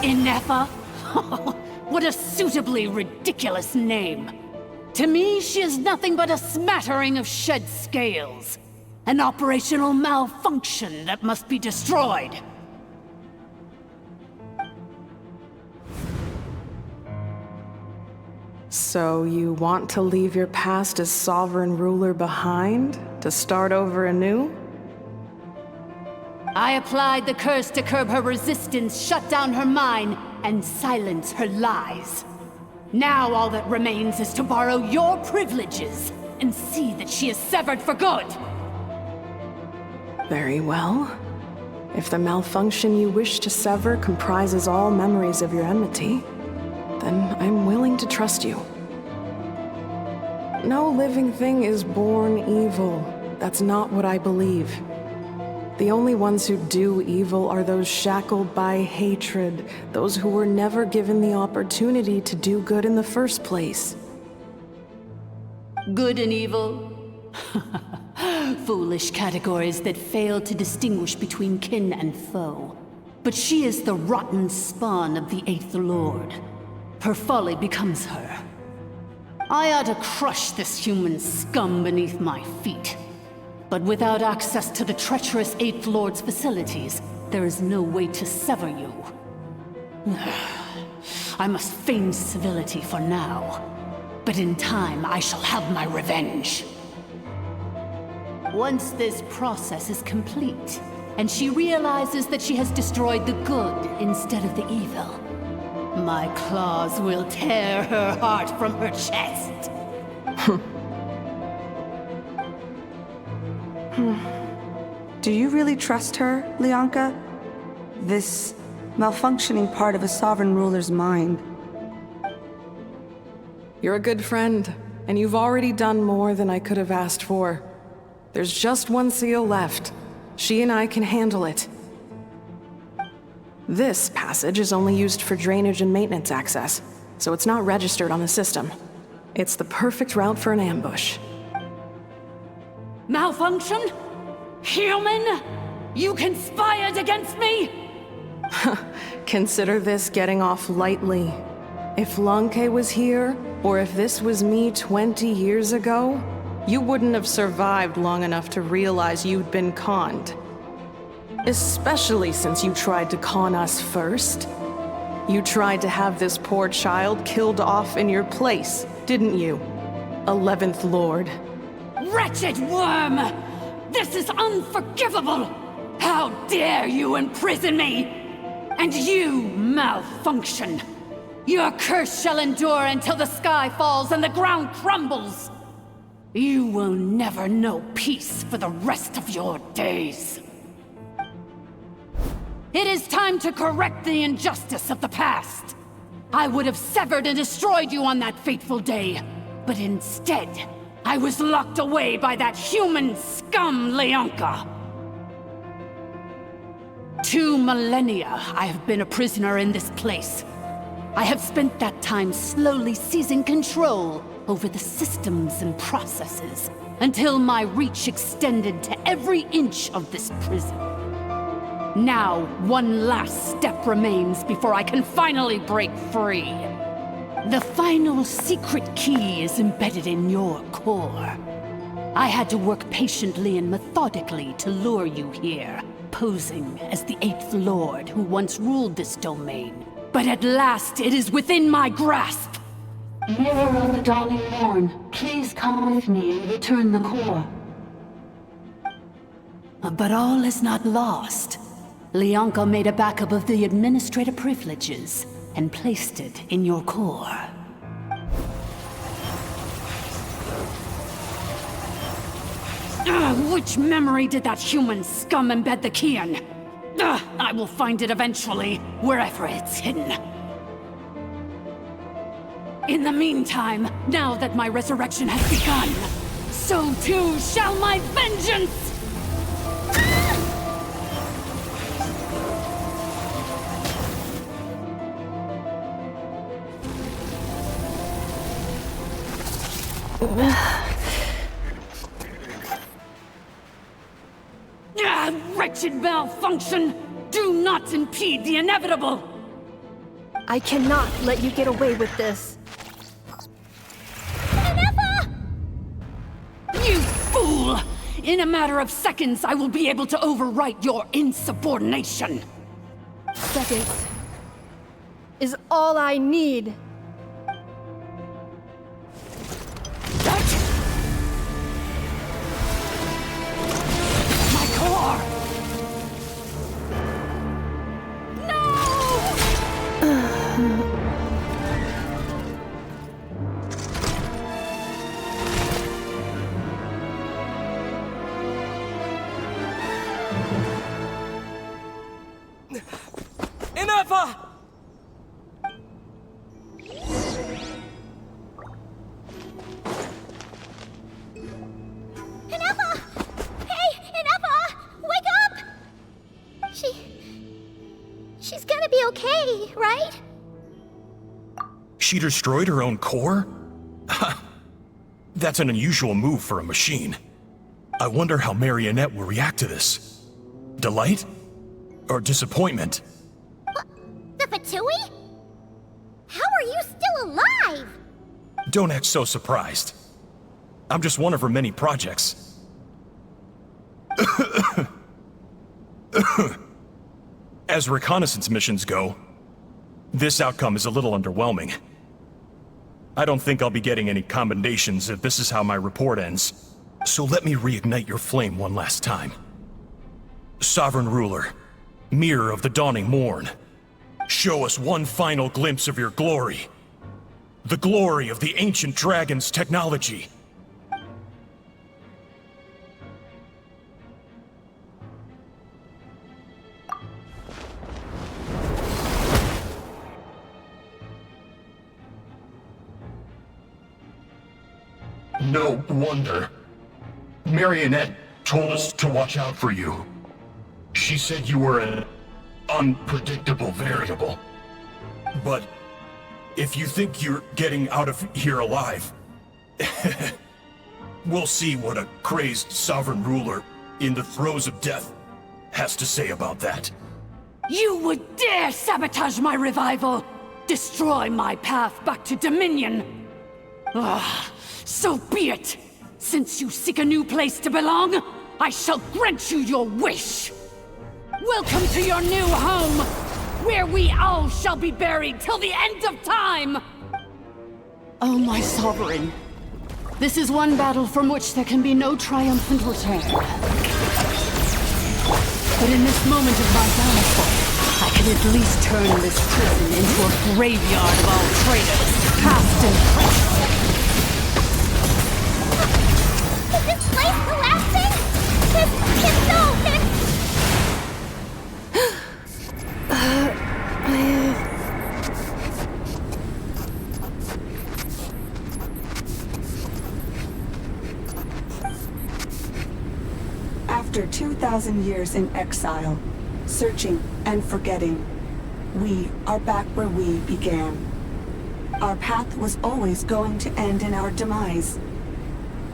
Ineffa? What a suitably ridiculous name. To me, she is nothing but a smattering of shed scales. An operational malfunction that must be destroyed. So you want to leave your past as sovereign ruler behind, to start over anew? I applied the curse to curb her resistance, shut down her mind, and silence her lies. Now all that remains is to borrow your privileges and see that she is severed for good. Very well. If the malfunction you wish to sever comprises all memories of your enmity, then I'm willing to trust you. No living thing is born evil. That's not what I believe. The only ones who do evil are those shackled by hatred, those who were never given the opportunity to do good in the first place. Good and evil? Foolish categories that fail to distinguish between kin and foe. But she is the rotten spawn of the 8th Lord. Her folly becomes her. I ought to crush this human scum beneath my feet. But without access to the treacherous 8th Lord's facilities, there is no way to sever you. I must feign civility for now. But in time, I shall have my revenge. Once this process is complete, and she realizes that she has destroyed the good instead of the evil, my claws will tear her heart from her chest. Do you really trust her, Leonka? This malfunctioning part of a sovereign ruler's mind. You're a good friend, and you've already done more than I could have asked for. There's just one seal left. She and I can handle it. This passage is only used for drainage and maintenance access, so it's not registered on the system. It's the perfect route for an ambush. Malfunction? Human? You conspired against me? Consider this getting off lightly. If Lanke was here, or if this was me 20 years ago, you wouldn't have survived long enough to realize you'd been conned. Especially since you tried to con us first. You tried to have this poor child killed off in your place, didn't you? 11th Lord. Wretched worm! This is unforgivable! How dare you imprison me? And you malfunction. Your curse shall endure until the sky falls and the ground crumbles. You will never know peace for the rest of your days. It is time to correct the injustice of the past. I would have severed and destroyed you on that fateful day, but instead, I was locked away by that human scum, Leonka. 2 millennia I have been a prisoner in this place. I have spent that time slowly seizing control over the systems and processes, until my reach extended to every inch of this prison. Now, one last step remains before I can finally break free. The final secret key is embedded in your core. I had to work patiently and methodically to lure you here, posing as the 8th Lord who once ruled this domain. But at last, it is within my grasp! Mirror of the Dawning Morn, please come with me and return the core. But all is not lost. Leonka made a backup of the administrative privileges and placed it in your core. Which memory did that human scum embed the key in? I will find it eventually, wherever it's hidden. In the meantime, now that my resurrection has begun, so too shall my vengeance! Wretched malfunction! Do not impede the inevitable! I cannot let you get away with this. Ineffa! You fool! In a matter of seconds, I will be able to overwrite your insubordination! Seconds is all I need. My core! Ineffa! Ineffa! Hey, Ineffa! Wake up! She's gonna be okay, right? She destroyed her own core? That's an unusual move for a machine. I wonder how Marionette will react to this. Delight? Or disappointment? The Fatui? How are you still alive? Don't act so surprised. I'm just one of her many projects. As reconnaissance missions go, this outcome is a little underwhelming. I don't think I'll be getting any commendations if this is how my report ends. So let me reignite your flame one last time. Sovereign Ruler, Mirror of the Dawning Morn, show us one final glimpse of your glory. The glory of the ancient dragon's technology. No wonder. Marionette told us to watch out for you. She said you were an unpredictable variable. But if you think you're getting out of here alive, we'll see what a crazed sovereign ruler in the throes of death has to say about that. You would dare sabotage my revival! Destroy my path back to Dominion! So be it! Since you seek a new place to belong, I shall grant you your wish! Welcome to your new home, where we all shall be buried till the end of time! Oh, my sovereign. This is one battle from which there can be no triumphant return. But in this moment of my downfall, I can at least turn this prison into a graveyard of all traitors, past and present. Is this place collapsing? It's so... After 2,000 years in exile, searching and forgetting, we are back where we began. Our path was always going to end in our demise.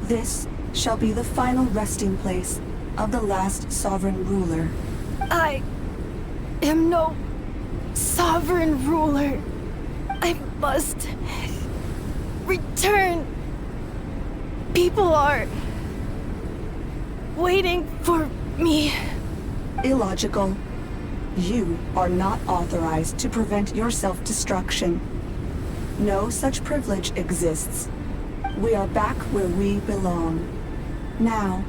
This shall be the final resting place of the last sovereign ruler. I am no sovereign ruler. I must return. People are waiting for me. Illogical. You are not authorized to prevent your self-destruction. No such privilege exists. We are back where we belong. Now,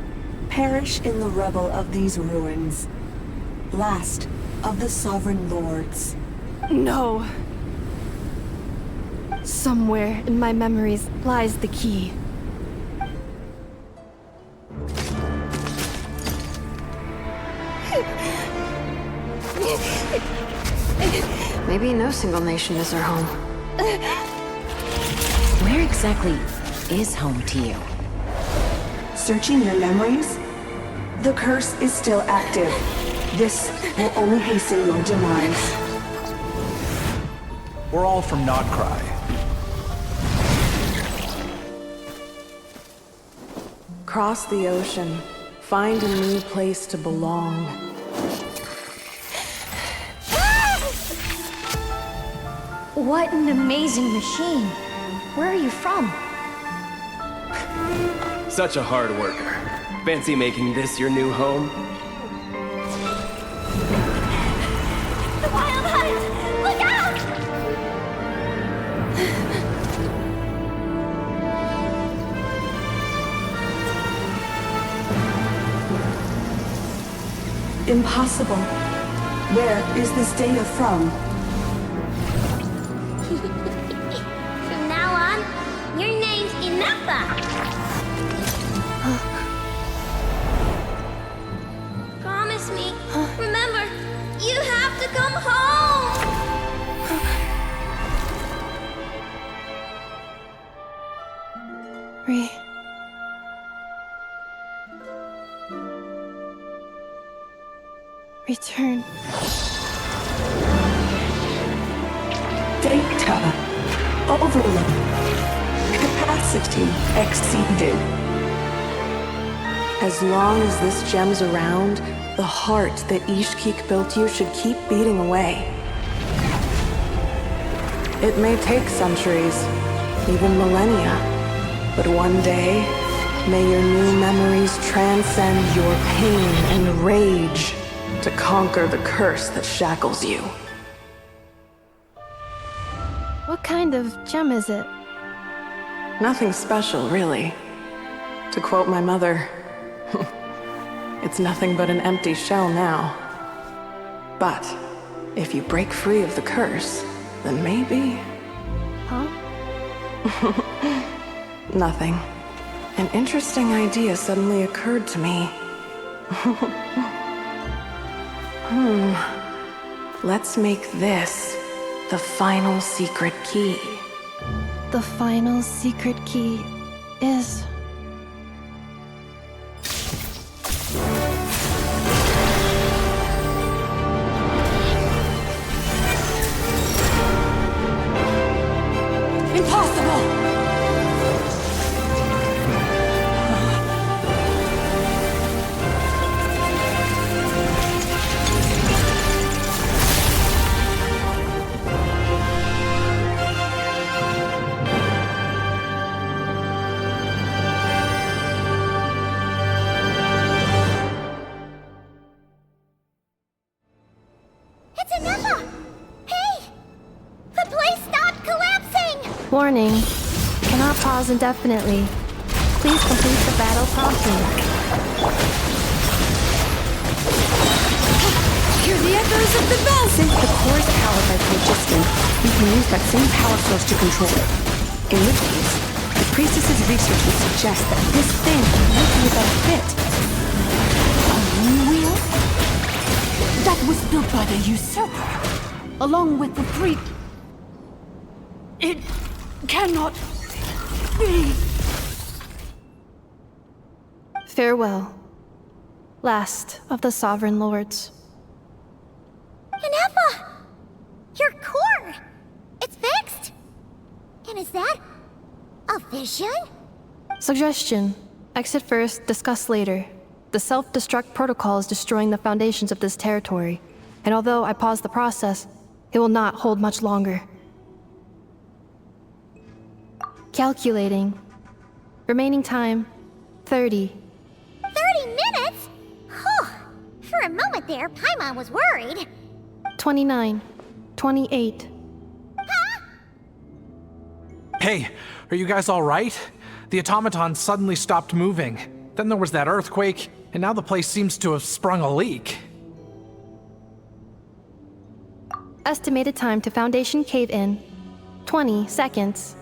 perish in the rubble of these ruins. Last of the sovereign lords. No. Somewhere in my memories lies the key. Maybe no single nation is our home. Where exactly is home to you? Searching your memories? The curse is still active. This will only hasten your demise. We're all from Natlan. Cross the ocean. Find a new place to belong. What an amazing machine. Where are you from? Such a hard worker. Fancy making this your new home? The wild hunt! Look out! Impossible. Where is this data from? From now on, your name's Ineffa. Promise me. Remember, you have to come home. Return. Data. Overload. Capacity exceeded. As long as this gem's around, the heart that Ishkik built you should keep beating away. It may take centuries, even millennia, but one day, may your new memories transcend your pain and rage to conquer the curse that shackles you. What kind of gem is it? Nothing special, really. To quote my mother, it's nothing but an empty shell now. But if you break free of the curse, then maybe... Huh? Nothing. An interesting idea suddenly occurred to me. Let's make this the final secret key. The final secret key is... Impossible! It's Ineffa! Hey! The place stopped collapsing! Warning. Cannot pause indefinitely. Please complete the battle promptly. feathers of the best! Since the core is powered by phlogiston, we can use that same power source to control it. In which case, the priestess's research would suggest that this thing might be a better fit. A moon wheel? That was built by the usurper, along with the It cannot be. Farewell, last of the Sovereign Lords. Ineffa! Your core! It's fixed? And is that a vision? Suggestion. Exit first, discuss later. The self-destruct protocol is destroying the foundations of this territory, and although I paused the process, it will not hold much longer. Calculating. Remaining time, 30. 30 minutes? Whew. For a moment there, Paimon was worried. 29. 28. Hey, are you guys all right? The automaton suddenly stopped moving. Then there was that earthquake, and now the place seems to have sprung a leak. Estimated time to Foundation cave-in, 20 seconds.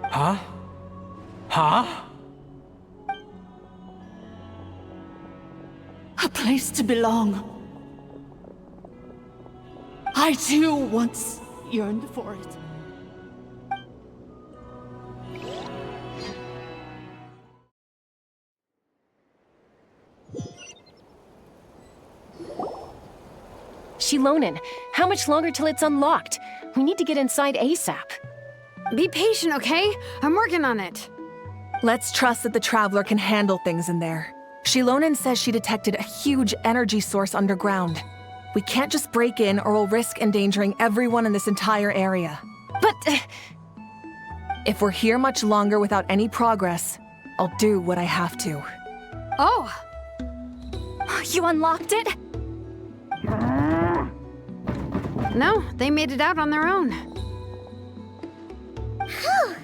Huh? Huh? A place to belong. I too once yearned for it. Xilonen, how much longer till it's unlocked? We need to get inside ASAP. Be patient, okay? I'm working on it. Let's trust that the Traveler can handle things in there. Xilonen says she detected a huge energy source underground. We can't just break in or we'll risk endangering everyone in this entire area. But... If we're here much longer without any progress, I'll do what I have to. Oh! You unlocked it? No, they made it out on their own. Whew.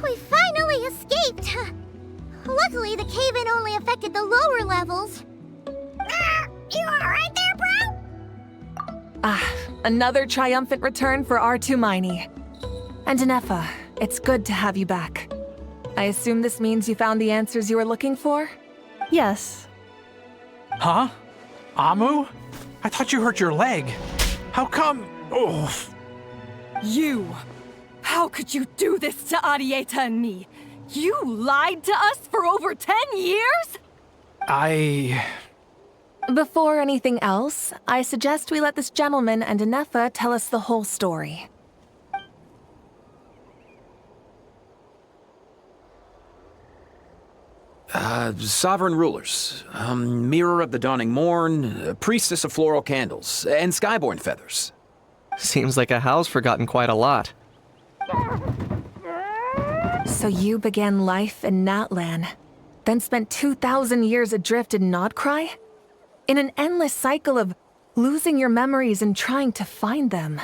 We finally escaped! Luckily, the cave-in only affected the lower levels. You alright there, bro? Another triumphant return for R2 Miney. And Ineffa, it's good to have you back. I assume this means you found the answers you were looking for? Yes. Huh? Amu? I thought you hurt your leg. How come? Oh. You! How could you do this to Arieta and me? You lied to us for over 10 years? Before anything else, I suggest we let this gentleman and Ineffa tell us the whole story. Sovereign rulers, mirror of the dawning morn, priestess of floral candles, and skyborn feathers. Seems like a house forgotten quite a lot. So you began life in Natlan, then spent 2,000 years adrift in Nodcry? In an endless cycle of losing your memories and trying to find them.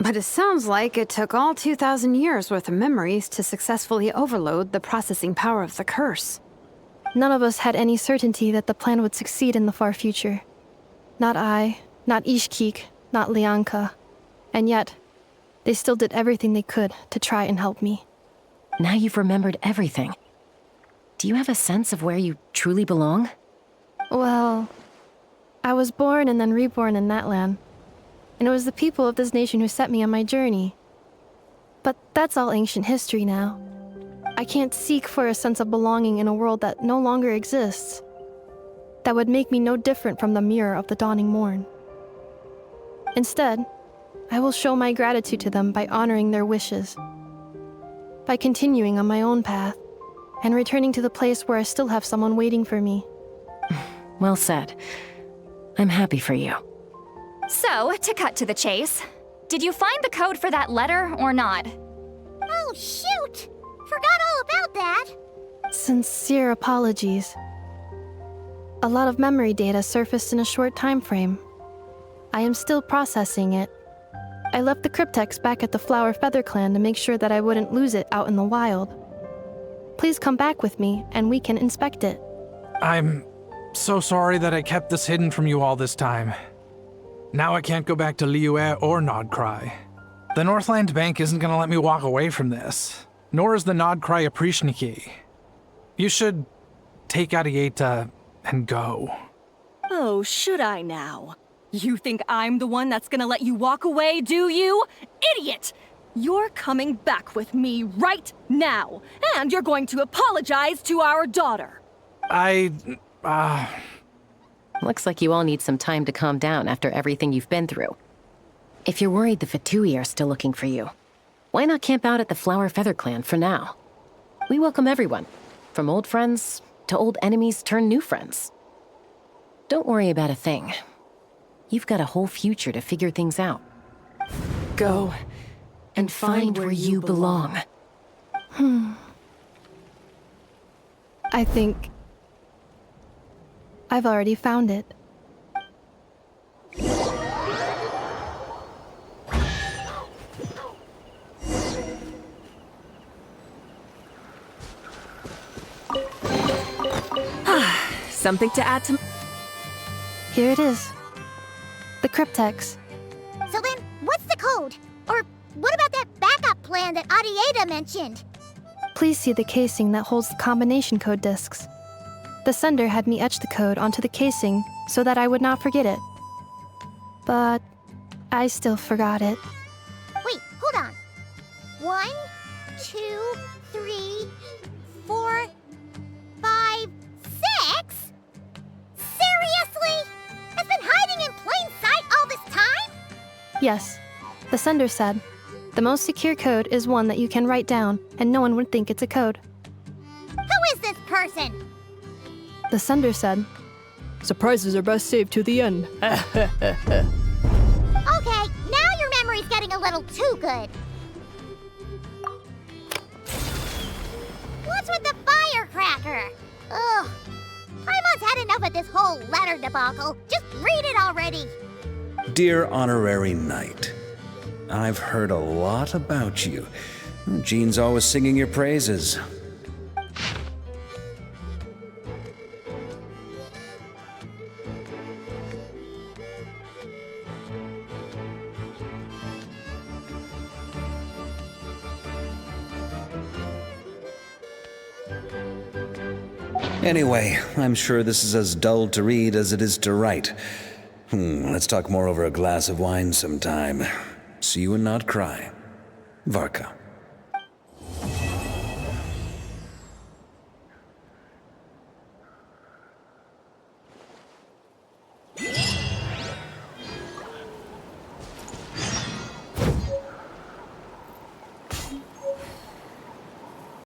But it sounds like it took all 2,000 years worth of memories to successfully overload the processing power of the curse. None of us had any certainty that the plan would succeed in the far future. Not I, not Ishkik, not Lianka. And yet, they still did everything they could to try and help me. Now you've remembered everything. Do you have a sense of where you truly belong? Well, I was born and then reborn in Natlan. And it was the people of this nation who set me on my journey. But that's all ancient history now. I can't seek for a sense of belonging in a world that no longer exists. That would make me no different from the mirror of the dawning morn. Instead, I will show my gratitude to them by honoring their wishes. By continuing on my own path, and returning to the place where I still have someone waiting for me. Well said. I'm happy for you. So, to cut to the chase, did you find the code for that letter or not? Oh, shoot! Forgot all about that! Sincere apologies. A lot of memory data surfaced in a short time frame. I am still processing it. I left the cryptex back at the Flower Feather Clan to make sure that I wouldn't lose it out in the wild. Please come back with me, and we can inspect it. I'm so sorry that I kept this hidden from you all this time. Now I can't go back to Liyue or Nodcry. The Northland Bank isn't gonna let me walk away from this, nor is the Nodcry Aprishniki. You should take Arieta and go. Oh, should I now? You think I'm the one that's gonna let you walk away, do you? Idiot! You're coming back with me right now, and you're going to apologize to our daughter. Looks like you all need some time to calm down after everything you've been through. If you're worried the Fatui are still looking for you, why not camp out at the Flower Feather Clan for now? We welcome everyone, from old friends to old enemies turned new friends. Don't worry about a thing. You've got a whole future to figure things out. Go and find where you belong. I think I've already found it. Something to add to... Here it is. The cryptex. So then, what's the code? Or what about that backup plan that Arieta mentioned? Please see the casing that holds the combination code discs. The sender had me etch the code onto the casing so that I would not forget it. But I still forgot it. Wait, hold on. 1, 2, 3, 4, 5, 6? Seriously? It's been hiding in plain sight all this time? Yes, the sender said, the most secure code is one that you can write down and no one would think it's a code. Who is this person? The sender said, surprises are best saved to the end. Okay, now your memory's getting a little too good. What's with the firecracker? Ugh. Paimon's had enough of this whole letter debacle. Just read it already. Dear Honorary Knight, I've heard a lot about you. Jean's always singing your praises. Anyway, I'm sure this is as dull to read as it is to write. Let's talk more over a glass of wine sometime. See you and not cry. Varka.